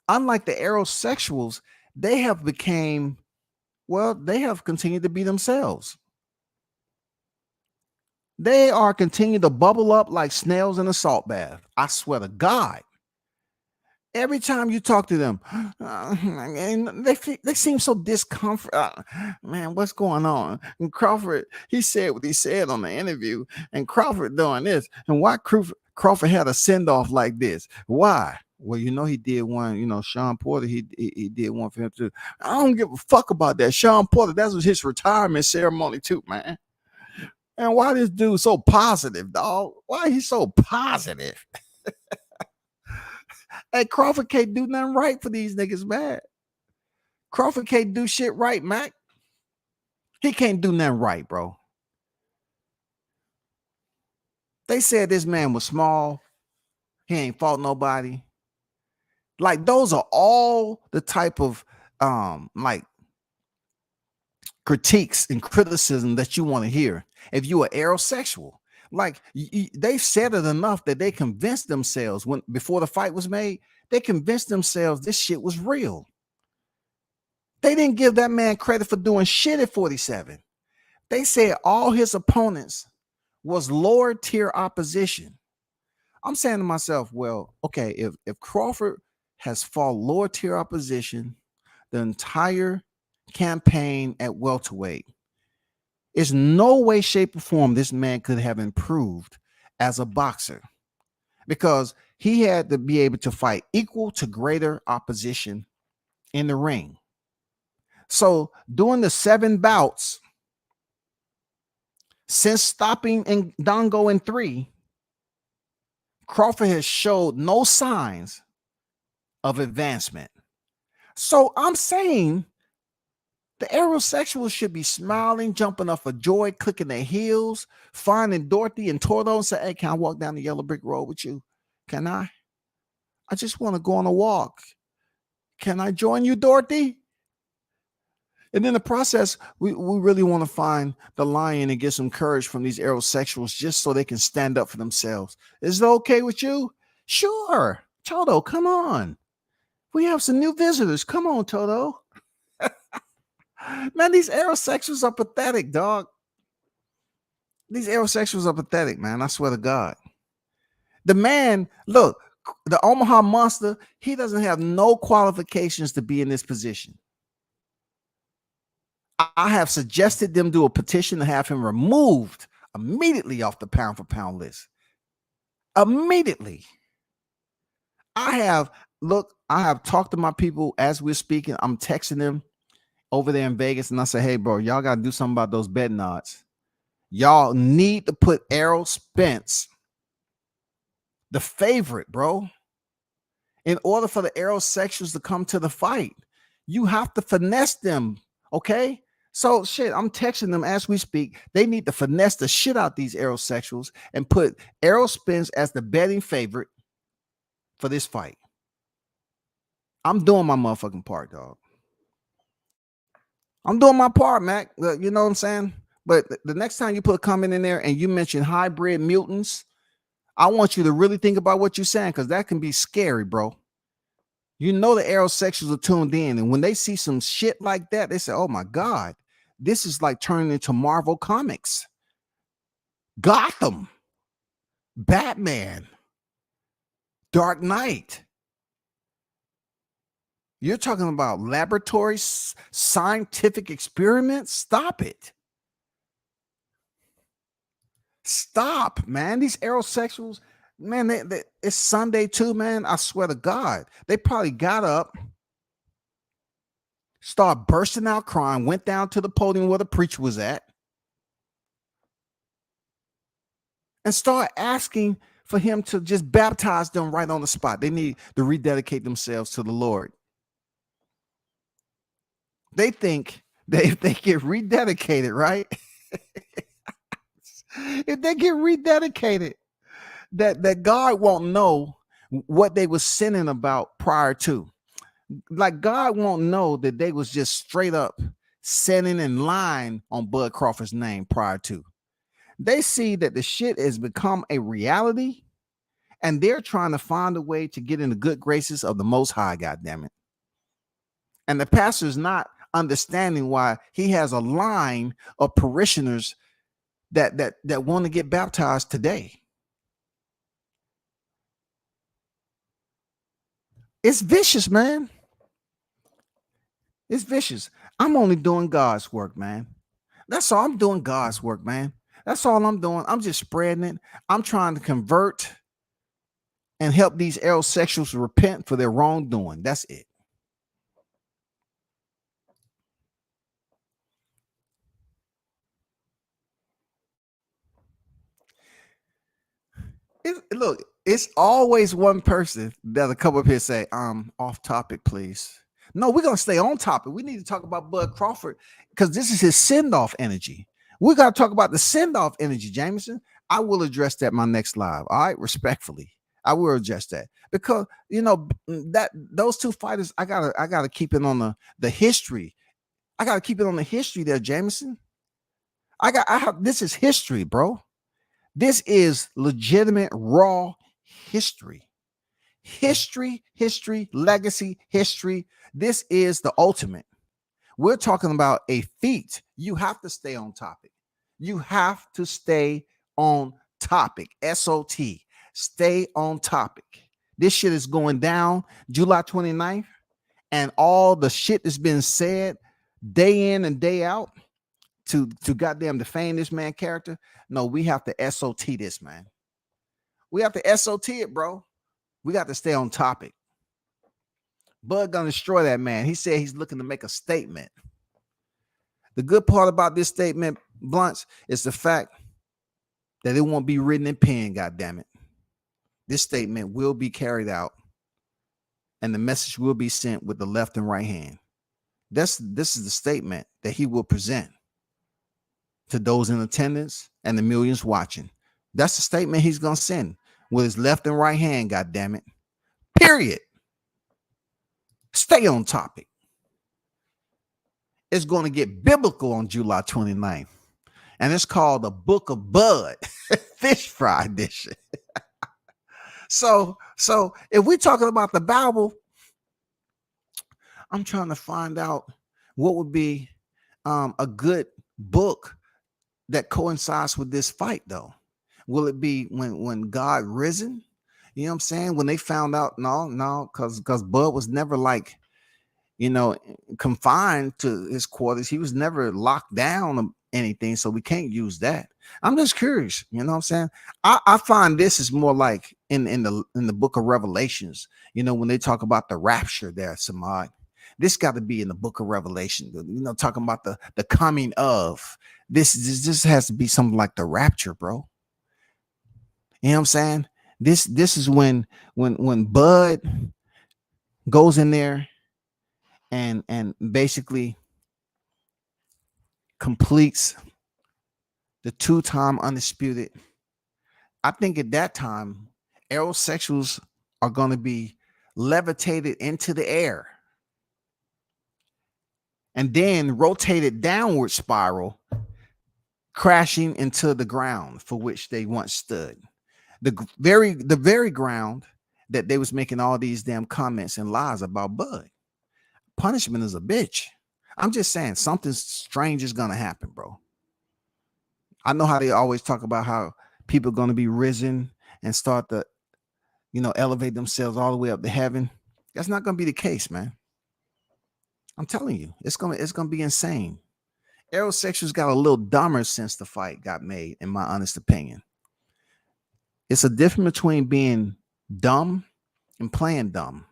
Unlike the aerosexuals, they have continued to be themselves. They are continuing to bubble up like snails in a salt bath. I swear to God. Every time you talk to them, and they seem so discomfort. Man, what's going on? And Crawford, he said what he said on the interview, and Crawford doing this. And why Crawford had a send-off like this? Why? Well, he did one, Sean Porter, he did one for him too. I don't give a fuck about that. Sean Porter, that was his retirement ceremony too, man. And why this dude so positive, dog? Why he so positive? Hey, Crawford can't do nothing right for these niggas, man. Crawford can't do shit right, Mac. He can't do nothing right, bro. They said this man was small. He ain't fought nobody. Like, those are all the type of critiques and criticism that you want to hear if you are aerosexual. Like, they've said it enough that they convinced themselves before the fight was made, they convinced themselves this shit was real. They didn't give that man credit for doing shit at 47. They said all his opponents was lower tier opposition. I'm saying to myself, well, okay, if Crawford has fought lower tier opposition the entire campaign at welterweight, there's no way, shape, or form this man could have improved as a boxer, because he had to be able to fight equal to greater opposition in the ring. So during the 7 bouts, since stopping in Dongo in 3, Crawford has showed no signs of advancement. So I'm saying the aerosexuals should be smiling, jumping up for joy, clicking their heels, finding Dorothy and Tordo and say, hey, can I walk down the yellow brick road with you? Can I? I just want to go on a walk. Can I join you, Dorothy? And in the process, we really want to find the lion and get some courage from these aerosexuals just so they can stand up for themselves. Is it okay with you? Sure. Toto, come on. We have some new visitors. Come on, Toto. Man, these aerosexuals are pathetic, dog. These aerosexuals are pathetic, man. I swear to God. The man, look, the Omaha Monster, he doesn't have no qualifications to be in this position. I have suggested them do a petition to have him removed immediately off the pound for pound list. Immediately. I have talked to my people as we're speaking. I'm texting them over there in Vegas, and I say, hey, bro, y'all got to do something about those betting odds. Y'all need to put Errol Spence, the favorite, bro. In order for the aerosexuals to come to the fight, you have to finesse them, okay? So, shit, I'm texting them as we speak. They need to finesse the shit out these aerosexuals and put Errol Spence as the betting favorite for this fight. I'm doing my motherfucking part, dog. I'm doing my part, Mac. You know what I'm saying? But the next time you put a comment in there and you mention hybrid mutants, I want you to really think about what you're saying, because that can be scary, bro. You know the aerosexuals are tuned in, and when they see some shit like that, they say, "Oh my God, this is like turning into Marvel Comics, Gotham, Batman, Dark Knight." You're talking about laboratory scientific experiments? Stop it. Stop, man. These aerosexuals, man, it's Sunday too, man. I swear to God. They probably got up, start bursting out crying, went down to the podium where the preacher was at, and start asking for him to just baptize them right on the spot. They need to rededicate themselves to the Lord. They think that if they get rededicated, right? If they get rededicated, that God won't know what they was sinning about prior to. Like God won't know that they was just straight up sinning and lying on Bud Crawford's name prior to. They see that the shit has become a reality, and they're trying to find a way to get in the good graces of the Most High, goddammit. And the pastor's not understanding why he has a line of parishioners that want to get baptized today. It's vicious, man. It's vicious. I'm only doing God's work, man. That's all. I'm doing God's work, man. That's all I'm doing. I'm just spreading it. I'm trying to convert and help these aerosexuals repent for their wrongdoing. That's it. Look, it's always one person that'll come up here and say, off topic, please. No, we're gonna stay on topic. We need to talk about Bud Crawford because this is his send-off energy. We got to talk about the send-off energy, Jameson. I will address that my next live. All right, respectfully. I will address that because that those two fighters, I gotta keep it on the history. I gotta keep it on the history there, Jameson. This is history, bro. This is legitimate, raw history. History, legacy, history. This is the ultimate. We're talking about a feat. You have to stay on topic. You have to stay on topic. SOT. Stay on topic. This shit is going down July 29th, and all the shit that's been said day in and day out to goddamn defame this man character. No, we have to SOT this, man. We have to SOT it, bro. We got to stay on topic. Bud gonna destroy that man. He said he's looking to make a statement. The good part about this statement, Blunts, is the fact that it won't be written in pen, goddammit. This statement will be carried out, and the message will be sent with the left and right hand. This is the statement that he will present to those in attendance and the millions watching. That's the statement he's gonna send with his left and right hand, goddammit. Period. Stay on topic. It's going to get biblical on July 29th. And it's called the Book of Bud, Fish Fry Edition. So if we're talking about the Bible, I'm trying to find out what would be a good book that coincides with this fight, though. Will it be when God risen? You know what I'm saying? When they found out, no, because Bud was never like, confined to his quarters. He was never locked down or anything, so we can't use that. I'm just curious, you know what I'm saying? I find this is more like in the book of Revelations, when they talk about the rapture there, Samad. This got to be in the book of Revelation, talking about the coming of. This has to be something like the rapture, bro. You know what I'm saying? This is when Bud goes in there and basically completes the 2-time undisputed. I think at that time, aerosexuals are going to be levitated into the air and then rotated downward spiral crashing into the ground for which they once stood. The very ground that they was making all these damn comments and lies about Bud. Punishment is a bitch. I'm just saying something strange is gonna happen, bro. I know how they always talk about how people are gonna be risen and start to, elevate themselves all the way up to heaven. That's not gonna be the case, man. I'm telling you, it's gonna be insane. Aerosexuals got a little dumber since the fight got made, in my honest opinion. It's a difference between being dumb and playing dumb.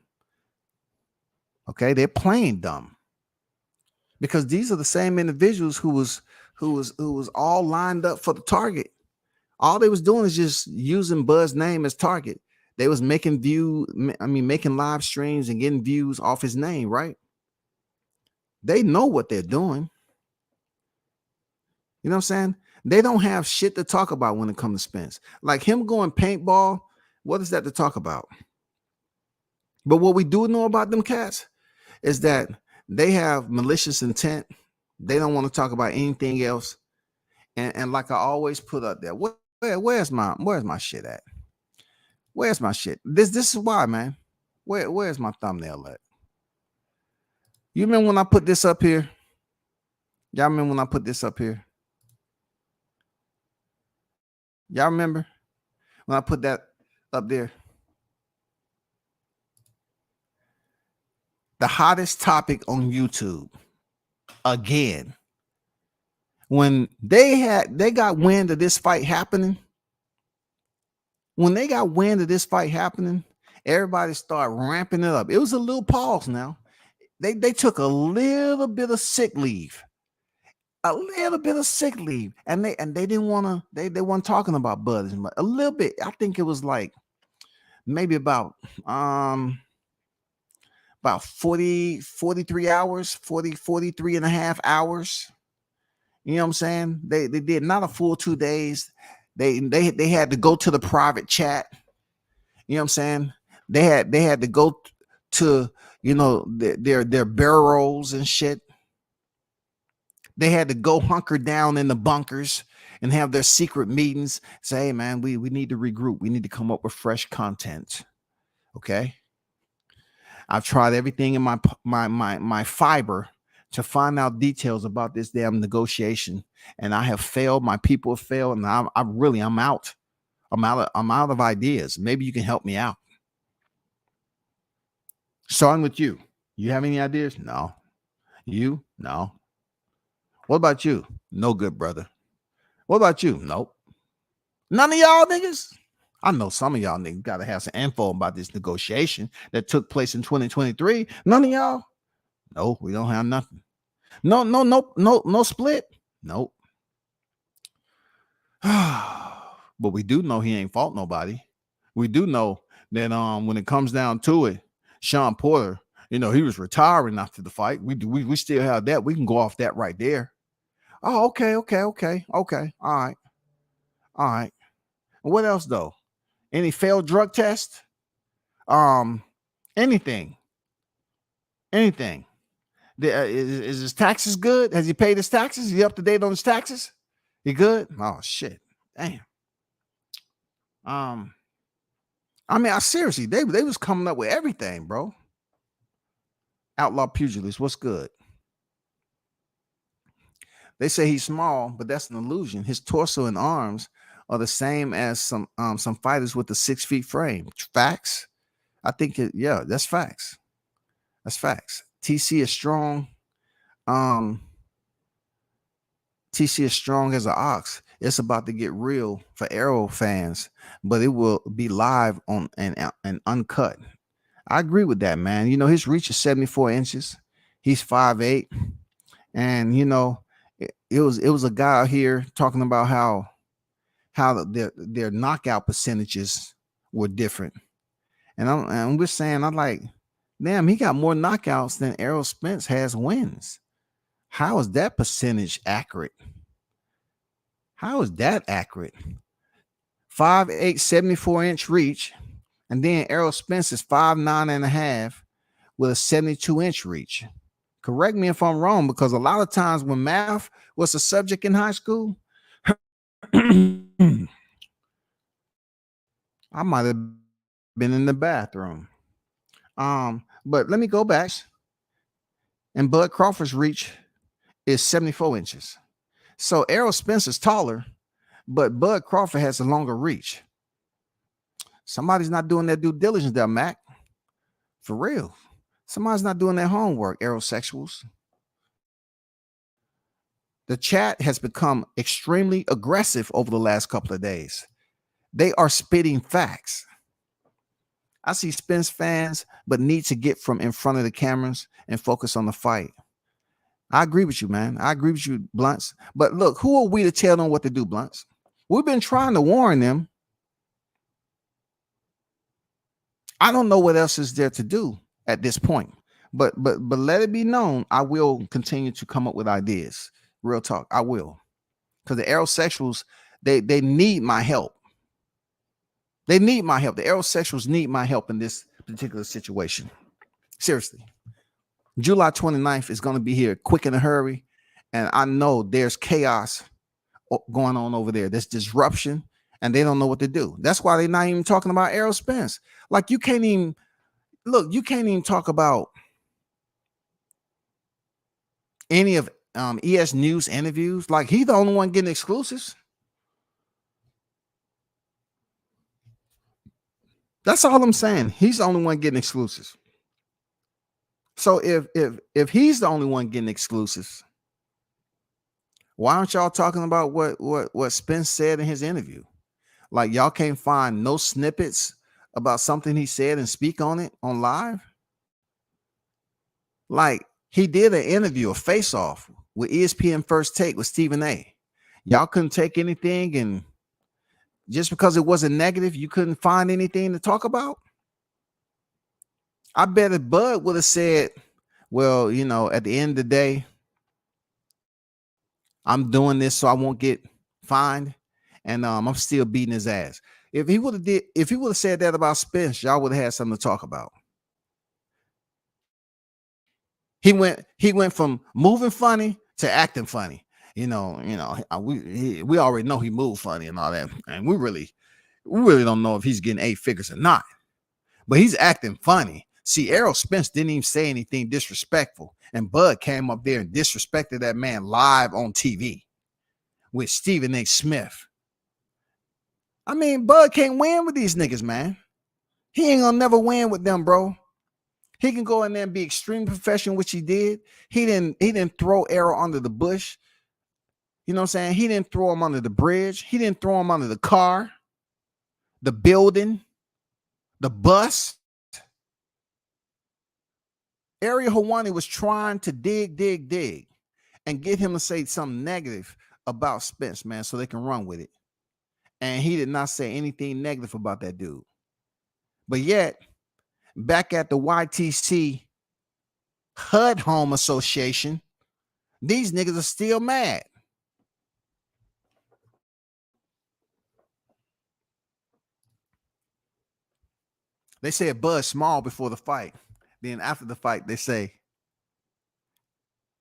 Okay, they're playing dumb because these are the same individuals who was all lined up for the target. All they was doing is just using Bud's name as target. They was making making live streams and getting views off his name, right? They know what they're doing. You know what I'm saying? They don't have shit to talk about when it comes to Spence. Like him going paintball, what is that to talk about? But what we do know about them cats is that they have malicious intent. They don't want to talk about anything else. And like I always put up there, where's my shit at? Where's my shit? This is why, man. Where's my thumbnail at? You remember when I put this up here? Y'all remember when I put this up here? Y'all remember when I put that up there? The hottest topic on YouTube again. When they got wind of this fight happening, everybody started ramping it up. It was a little pause now. They took a little bit of sick leave. And they didn't want to, they weren't talking about Bud as much. A little bit. I think it was like maybe about 43 hours, 43 and a half hours. You know what I'm saying? They did not a full 2 days. They had to go to the private chat. You know what I'm saying? They had to go to, their barrels and shit. They had to go hunker down in the bunkers and have their secret meetings. Say, hey, man, we need to regroup. We need to come up with fresh content. Okay. I've tried everything in my fiber to find out details about this damn negotiation, and I have failed. My people have failed, and I'm out. I'm out of ideas. Maybe you can help me out. Starting with you. You have any ideas? No. You? No. What about you? No good, brother. What about you? Nope. None of y'all niggas? I know some of y'all niggas got to have some info about this negotiation that took place in 2023. None of y'all? No, we don't have nothing. No split? Nope. But we do know he ain't fought nobody. We do know that when it comes down to it, Sean Porter, he was retiring after the fight. We still have that. We can go off that right there. Oh, okay. All right. What else though? Any failed drug test? Anything? Is his taxes good? Has he paid his taxes? Is he up to date on his taxes? He good? Oh shit. Damn. Seriously, they was coming up with everything, bro. Outlaw pugilist, what's good? They say he's small, but that's an illusion. His torso and arms are the same as some fighters with a 6 feet frame. Facts. I think that's facts. That's facts. TC is strong. TC is strong as an ox. It's about to get real for Errol fans, but it will be live on and uncut. I agree with that, man. His reach is 74 inches. He's 5'8", and it was a guy out here talking about how their knockout percentages were different, and we're saying, I'm like, damn, he got more knockouts than Errol Spence has wins. How is that percentage accurate? How is that accurate? 5'8", 74-inch reach, and then Errol Spence is 5'9" and a half with a 72-inch reach. Correct me if I'm wrong, because a lot of times when math was a subject in high school, I might have been in the bathroom. But let me go back. And Bud Crawford's reach is 74 inches. So Errol Spence is taller, but Bud Crawford has a longer reach. Somebody's not doing their due diligence there, Mac. For real. Somebody's not doing their homework, aerosexuals. The chat has become extremely aggressive over the last couple of days. They are spitting facts. I see Spence fans, but need to get from in front of the cameras and focus on the fight. I agree with you, man. I agree with you, Blunts. But look, who are we to tell them what to do, Blunts? We've been trying to warn them. I don't know what else is there to do at this point. But let it be known, I will continue to come up with ideas. Real talk, I will. Because the aerosexuals, they need my help. They need my help. The aerosexuals need my help in this particular situation. Seriously. July 29th is going to be here quick in a hurry. And I know there's chaos going on over there. There's disruption and they don't know what to do. That's why they're not even talking about Errol Spence. Like you can't even talk about any of ES News interviews. Like he's the only one getting exclusives. That's all I'm saying. He's the only one getting exclusives. So if he's the only one getting exclusives, why aren't y'all talking about what Spence said in his interview? Like y'all can't find no snippets about something he said and speak on it on live? Like he did an interview, a face-off with ESPN First Take with Stephen A. Y'all couldn't take anything, and just because it wasn't negative, you couldn't find anything to talk about? I bet if Bud would have said, well, you know, at the end of the day, I'm doing this so I won't get fined, and I'm still beating his ass. If he would have said that about Spence, y'all would have had something to talk about. He went from moving funny to acting funny. We already know he moved funny and all that, and we really don't know if he's getting 8 figures or not. But he's acting funny. See, Errol Spence didn't even say anything disrespectful, and Bud came up there and disrespected that man live on TV with Stephen A. Smith. I mean, Bud can't win with these niggas, man. He ain't gonna never win with them, bro. He can go in there and be extremely professional, which he did. He didn't throw Errol under the bush. You know what I'm saying? He didn't throw him under the bridge. He didn't throw him under the car, the building, the bus. Ariel Helwani was trying to dig and get him to say something negative about Spence, man, so they can run with it. And he did not say anything negative about that dude. But yet, back at the YTC HUD Home Association, these niggas are still mad. They said Bud small before the fight. Then after the fight, they say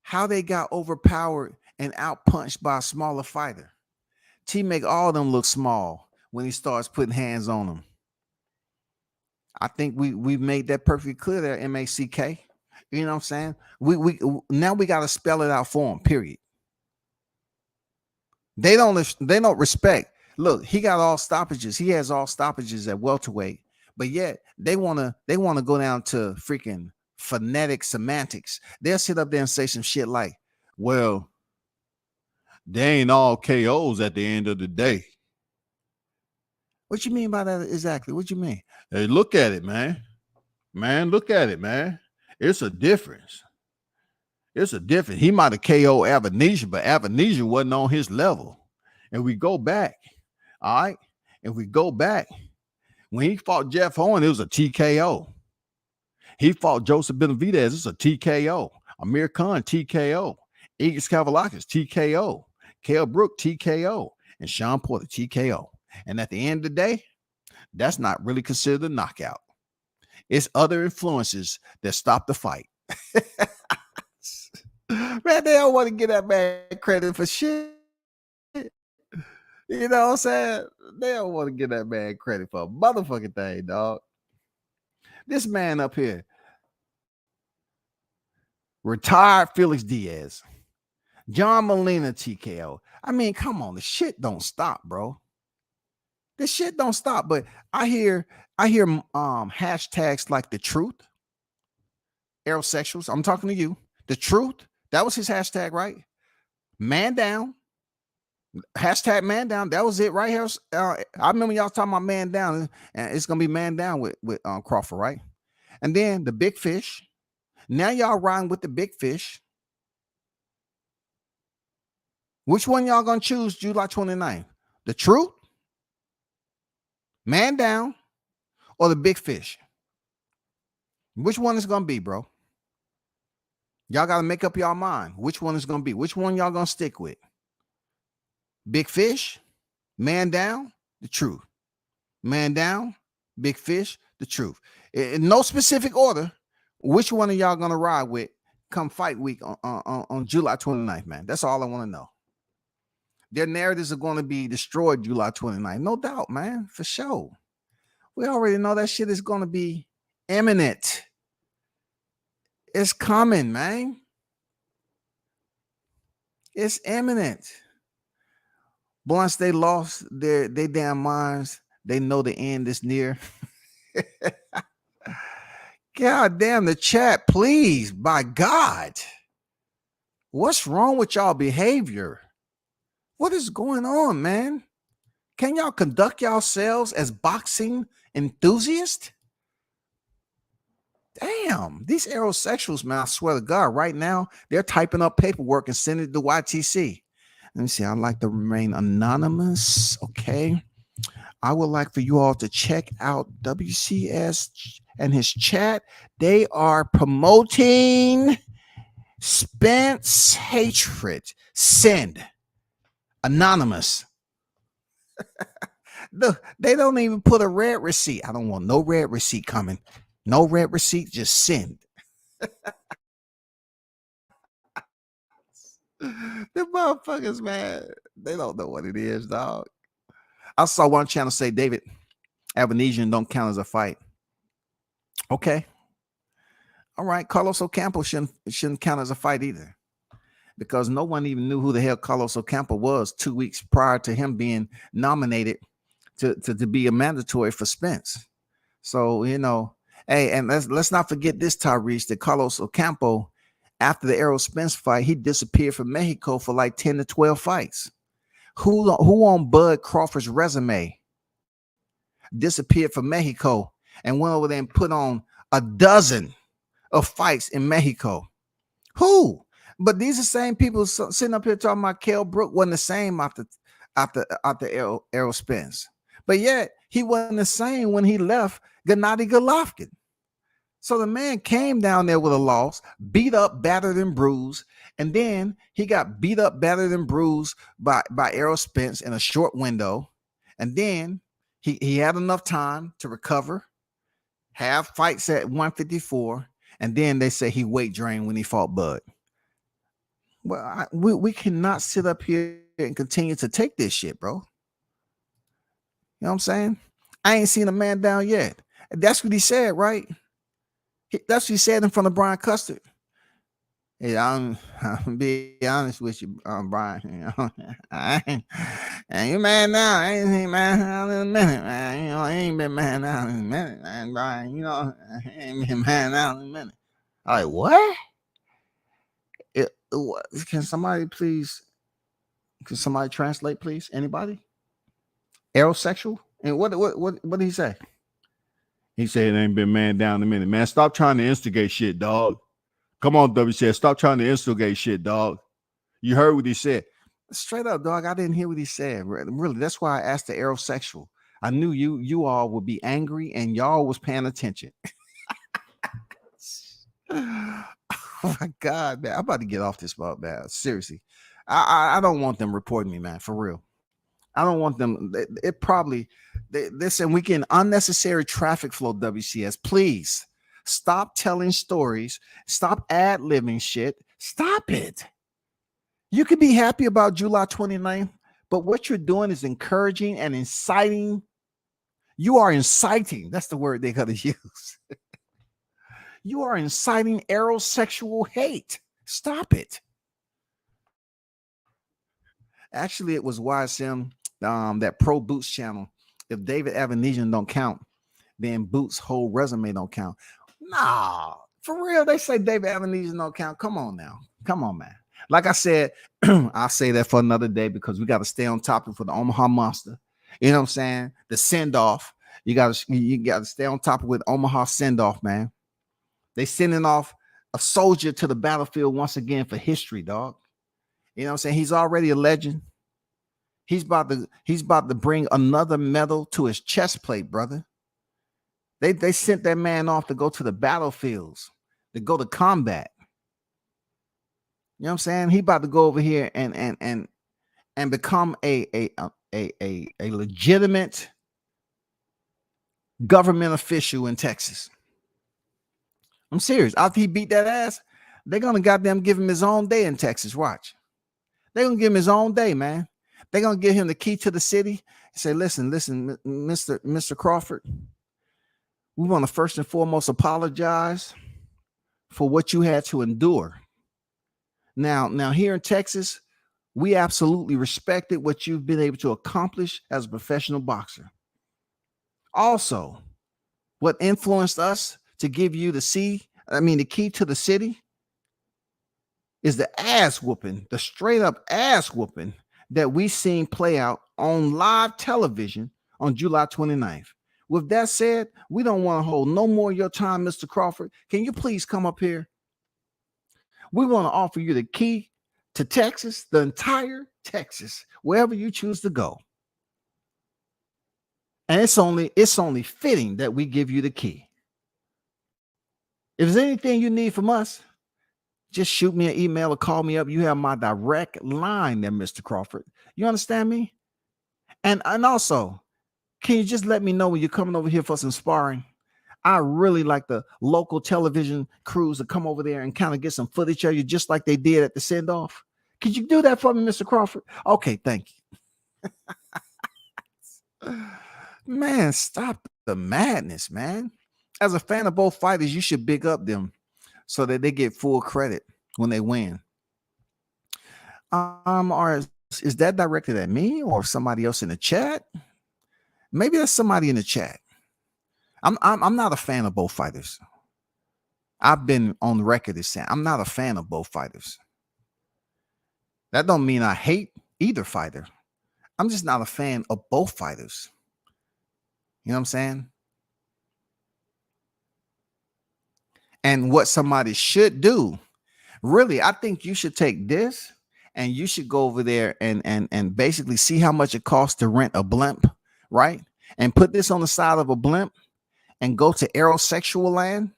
how they got overpowered and outpunched by a smaller fighter. T make all of them look small when he starts putting hands on them. I think we made that perfectly clear there, MACK. You know what I'm saying? We now we got to spell it out for them, period. They don't respect. Look, he got all stoppages. He has all stoppages at welterweight, but yet they want to go down to freaking phonetic semantics. They'll sit up there and say some shit like, well, they ain't all KOs at the end of the day. What you mean by that exactly? What you mean? Hey, look at it, man. Man, look at it, man. It's a difference. It's a difference. He might have KO Avanesia, but Avanesia wasn't on his level. And we go back, all right? And we go back. When he fought Jeff Horn, it was a TKO. He fought Joseph Benavidez. It's a TKO. Amir Khan, TKO. Igor Kavalakis, TKO. Kell Brook, TKO. And Sean Porter, TKO. And at the end of the day, that's not really considered a knockout. It's other influences that stop the fight. Man, they don't want to get that man credit for shit. You know what I'm saying? They don't want to give that man credit for a motherfucking thing, dog. This man up here, retired Felix Diaz, John Molina TKO. I mean, come on, the shit don't stop, bro. This shit don't stop. But I hear hashtags like the truth, aerosexuals. I'm talking to you. The truth. That was his hashtag, right? Man down. Hashtag man down. That was it right here. I remember y'all talking about man down, and it's gonna be man down with Crawford, right? And then the big fish. Now y'all riding with the big fish. Which one y'all gonna choose July 29th? The truth, man down, or the big fish? Which one is gonna be, bro? Y'all gotta make up y'all mind. Which one is gonna be? Which one y'all gonna stick with? Big fish, man down, the truth. Man down, big fish, the truth. In no specific order, which one of y'all gonna ride with come fight week on July 29th, man? That's all I want to know. Their narratives are going to be destroyed July 29th. No doubt, man, for sure. We already know that shit is going to be imminent. It's coming, man. It's imminent. Once they lost their damn minds, they know the end is near. God damn, the chat, please, by God. What's wrong with y'all behavior? What is going on, man? Can y'all conduct yourselves as boxing enthusiasts? Damn, these aerosexuals, man, I swear to God, right now, they're typing up paperwork and sending it to YTC. Let me see. I'd like to remain anonymous. Okay. I would like for you all to check out WCS and his chat. They are promoting Spence hatred. Send. Anonymous. They don't even put a red receipt. I don't want no red receipt coming. No red receipt, just send. The motherfuckers, man, they don't know what it is, dog. I saw one channel say, David, Avanesian don't count as a fight. Okay. All right. Carlos Ocampo shouldn't count as a fight either, because no one even knew who the hell Carlos Ocampo was 2 weeks prior to him being nominated to be a mandatory for Spence. So, you know, hey, and let's not forget this, Tyrese, that Carlos Ocampo, after the Errol Spence fight, he disappeared from Mexico for like 10 to 12 fights. Who on Bud Crawford's resume disappeared from Mexico and went over there and put on a dozen of fights in Mexico? Who? But these are the same people sitting up here talking about Kell Brook wasn't the same after Errol Spence. But yet he wasn't the same when he left Gennady Golovkin. So the man came down there with a loss, beat up, battered, and bruised, and then he got beat up, battered, and bruised by Errol Spence in a short window. And then he had enough time to recover, have fights at 154, and then they say he weight drained when he fought Bud. Well, we cannot sit up here and continue to take this shit, bro. You know what I'm saying? I ain't seen a man down yet. That's what he said, right? That's what he said in front of Brian Custard. Hey, I'm be honest with you, Brian. You know, and you man now. I ain't seen man down in a minute, man. You know, I ain't been man down in a minute, man, Brian. You know, I ain't been man down in a minute. I'm like, what? Can somebody translate, please? Anybody? Aerosexual? And what did he say? He said it ain't been man down in a minute. Man, stop trying to instigate shit, dog. Come on, WCS. Stop trying to instigate shit, dog. You heard what he said. Straight up, dog. I didn't hear what he said. Really, that's why I asked the aerosexual. I knew you all would be angry and y'all was paying attention. Oh my God, man. I'm about to get off this spot, man. Seriously. I don't want them reporting me, man, for real. I don't want them. Listen, we get unnecessary traffic flow, WCS. Please stop telling stories. Stop ad-libbing shit. Stop it. You could be happy about July 29th, But what you're doing is encouraging and inciting. You are inciting. That's the word they got to use. You are inciting aerosexual hate. Stop it. Actually, it was YSM, that Pro Boots channel. If David Avenesian don't count, then Boots' whole resume don't count. Nah, for real, they say David Avenesian don't count. Come on now. Come on, man. Like I said, I'll say that for another day because we got to stay on topic for the Omaha Monster. You know what I'm saying? The send-off. You got to stay on topic with Omaha send-off, man. They sending off a soldier to the battlefield once again for history, dog. You know what I'm saying? He's already a legend. He's about to bring another medal to his chest plate, brother. They sent that man off to go to the battlefields, to go to combat. You know what I'm saying? He about to go over here and become a legitimate government official in Texas. I'm serious. After he beat that ass, they're gonna goddamn give him his own day in Texas. Watch. They're gonna give him his own day, man. They're gonna give him the key to the city and say, listen, Mr. Crawford, we want to first and foremost apologize for what you had to endure. Now here in Texas, we absolutely respected what you've been able to accomplish as a professional boxer. Also, what influenced us to give you the key to the city is the ass whooping, the straight up ass whooping that we seen play out on live television on July 29th. With that said, we don't want to hold no more of your time, Mr. Crawford. Can you please come up here? We want to offer you the key to Texas, the entire Texas, wherever you choose to go. And it's only fitting that we give you the key. If there's anything you need from us, just shoot me an email or call me up. You have my direct line there, Mr. Crawford. You understand me? And also, can you just let me know when you're coming over here for some sparring? I really like the local television crews to come over there and kind of get some footage of you, just like they did at the send-off. Could you do that for me, Mr. Crawford? Okay, thank you. Man, stop the madness, man. As a fan of both fighters, you should big up them so that they get full credit when they win. Or is that directed at me or somebody else in the chat? Maybe that's somebody in the chat. I'm not a fan of both fighters. I've been on the record as saying I'm not a fan of both fighters. That don't mean I hate either fighter. I'm just not a fan of both fighters. You know what I'm saying? And what somebody should do, really, I think you should take this and you should go over there and basically see how much it costs to rent a blimp, right? And put this on the side of a blimp and go to aerosexual land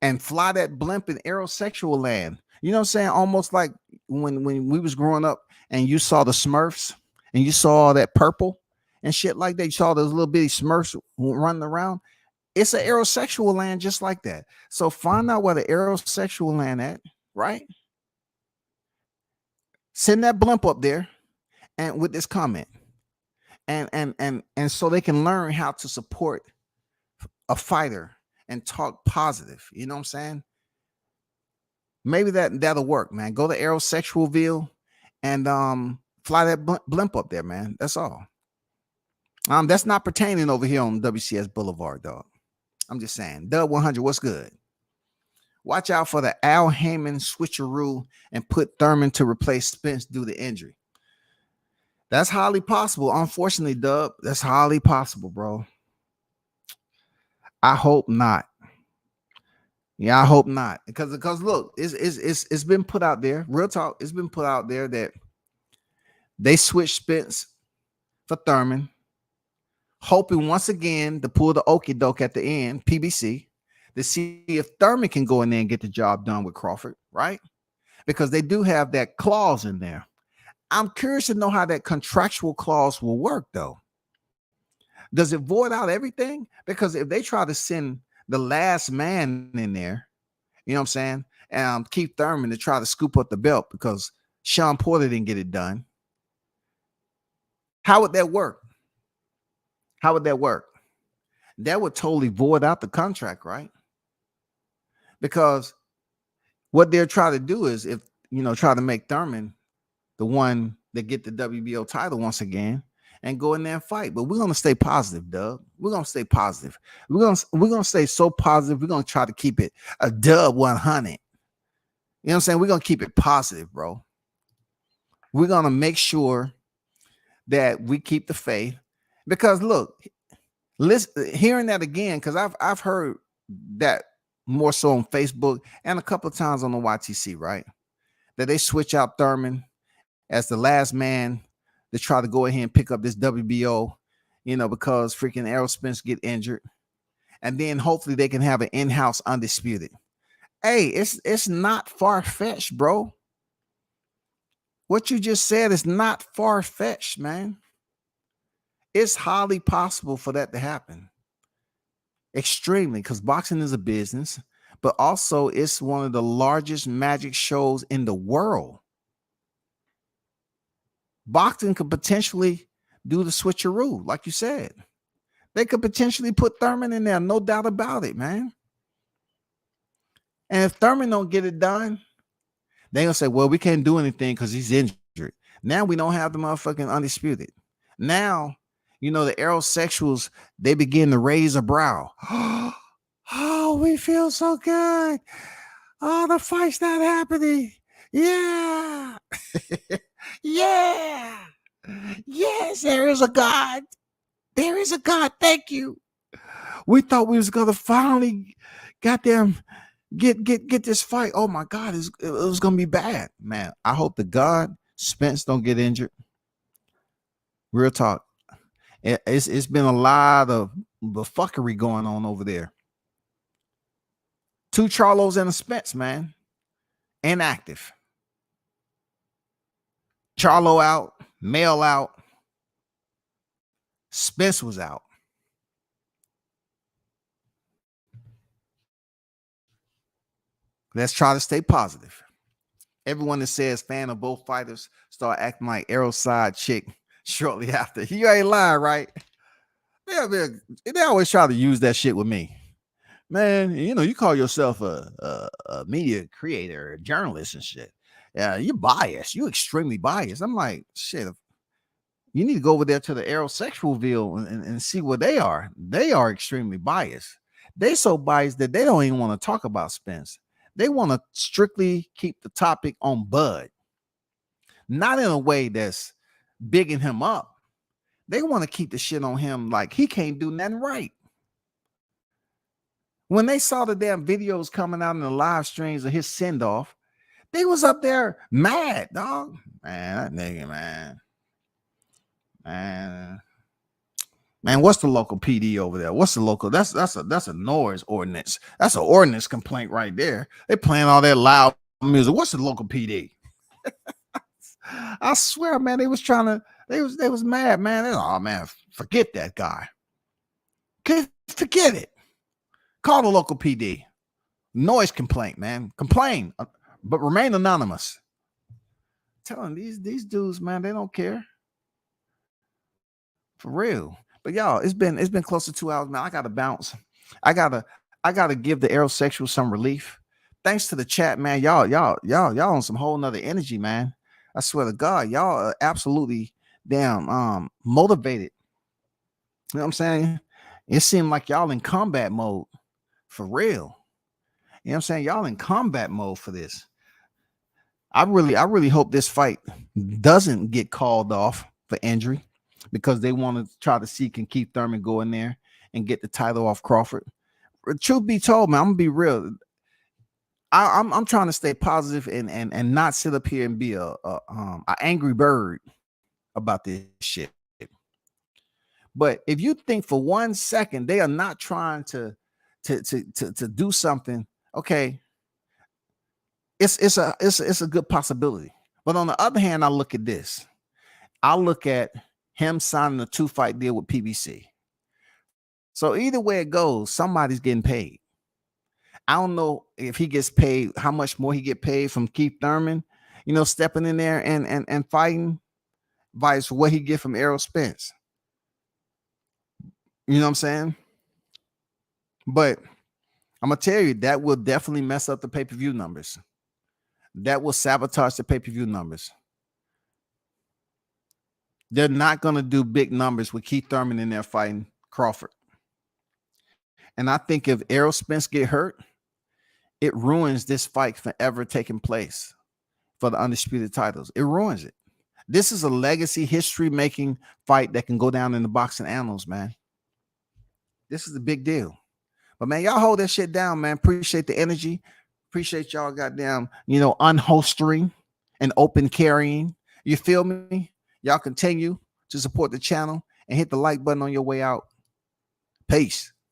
and fly that blimp in aerosexual land. You know what I'm saying? Almost like when we was growing up and you saw the Smurfs and you saw all that purple and shit like that. You saw those little bitty Smurfs running around. It's an aerosexual land just like that. So find out where the aerosexual land at, right? Send that blimp up there and with this comment. And so they can learn how to support a fighter and talk positive. You know what I'm saying? Maybe that'll work, man. Go to Aerosexualville and fly that blimp up there, man. That's all. That's not pertaining over here on WCS Boulevard, dog. I'm just saying. Dub 100, what's good? Watch out for the Al Heyman switcheroo and put Thurman to replace Spence due to injury. That's highly possible. Unfortunately, Dub, that's highly possible, bro. I hope not. Yeah, I hope not. Because look, it's been put out there. Real talk, it's been put out there that they switched Spence for Thurman, hoping once again to pull the okie doke at the end, PBC, to see if Thurman can go in there and get the job done with Crawford, right? Because they do have that clause in there. I'm curious to know how that contractual clause will work, though. Does it void out everything? Because if they try to send the last man in there, you know what I'm saying, Keith Thurman to try to scoop up the belt because Sean Porter didn't get it done, How would that work? How would that work? That would totally void out the contract, right? Because what they're trying to do is, if try to make Thurman the one that get the WBO title once again and go in there and fight. But we're gonna stay positive, Doug. We're gonna stay positive. We're gonna stay so positive. We're gonna try to keep it a dub 100. You know what I'm saying? We're gonna keep it positive, bro. We're gonna make sure that we keep the faith. Because look, hearing that again, because I've heard that more so on Facebook and a couple of times on the YTC, right? That they switch out Thurman as the last man to try to go ahead and pick up this WBO, because freaking Errol Spence get injured. And then hopefully they can have an in-house undisputed. Hey, it's not far-fetched, bro. What you just said is not far-fetched, man. It's highly possible for that to happen. Extremely, because boxing is a business, but also it's one of the largest magic shows in the world. Boxing could potentially do the switcheroo, like you said. They could potentially put Thurman in there, no doubt about it, man. And if Thurman don't get it done, they're gonna say, well, we can't do anything because he's injured. Now we don't have the motherfucking undisputed. Now, the aerosexuals, they begin to raise a brow. Oh, we feel so good. Oh, the fight's not happening. Yeah. Yeah. Yes, there is a God. There is a God. Thank you. We thought we was gonna finally goddamn get this fight. Oh my God, it was gonna be bad, man. I hope to God Spence don't get injured. Real talk. It's been a lot of fuckery going on over there. 2 Charlos and a Spence, man. Inactive. Charlo out, Mel out. Spence was out. Let's try to stay positive. Everyone that says fan of both fighters start acting like Errol side chick shortly after. You ain't lying, right? Yeah, they always try to use that shit with me. Man, you call yourself a media creator, a journalist and shit. Yeah, you're biased. You're extremely biased. I'm like, shit, you need to go over there to the aerosexualville and see what they are. They are extremely biased. They so biased that they don't even want to talk about Spence. They want to strictly keep the topic on Bud. Not in a way that's bigging him up. They want to keep the shit on him like he can't do nothing right. When they saw the damn videos coming out in the live streams of his send-off, they was up there mad, dog. Man, that nigga, man, what's the local PD over there? What's the local? That's a noise ordinance. That's an ordinance complaint right there. They playing all that loud music. What's the local PD? I swear, man, they was mad, man. Oh man, forget that guy. Forget it. Call the local PD. Noise complaint, man. Complain, but remain anonymous. Telling these dudes, man, they don't care. For real. But y'all, it's been close to 2 hours, man. I gotta bounce. I gotta give the aerosexual some relief. Thanks to the chat, man. Y'all on some whole nother energy, man. I swear to God, y'all are absolutely damn motivated. You know what I'm saying? It seemed like y'all in combat mode for real. You know what I'm saying? Y'all in combat mode for this. I really hope this fight doesn't get called off for injury, because they want to try to see can Keith Thurman go in there and get the title off Crawford. Truth be told, man, I'm gonna be real. I'm trying to stay positive and not sit up here and be a angry bird about this shit. But if you think for 1 second they are not trying to do something, okay, it's a good possibility. But on the other hand, I look at this. I look at him signing a 2-fight deal with PBC. So either way it goes, somebody's getting paid. I don't know if he gets paid, how much more he get paid from Keith Thurman, stepping in there and fighting. vice for what he get from Errol Spence. You know what I'm saying? But I'm gonna tell you that will definitely mess up the pay-per-view numbers. That will sabotage the pay-per-view numbers. They're not gonna do big numbers with Keith Thurman in there fighting Crawford. And I think if Errol Spence get hurt, it ruins this fight from ever taking place for the undisputed titles. It ruins it. This is a legacy, history-making fight that can go down in the boxing annals, man. This is a big deal. But, man, y'all hold that shit down, man. Appreciate the energy. Appreciate y'all goddamn, unholstering and open carrying. You feel me? Y'all continue to support the channel and hit the like button on your way out. Peace.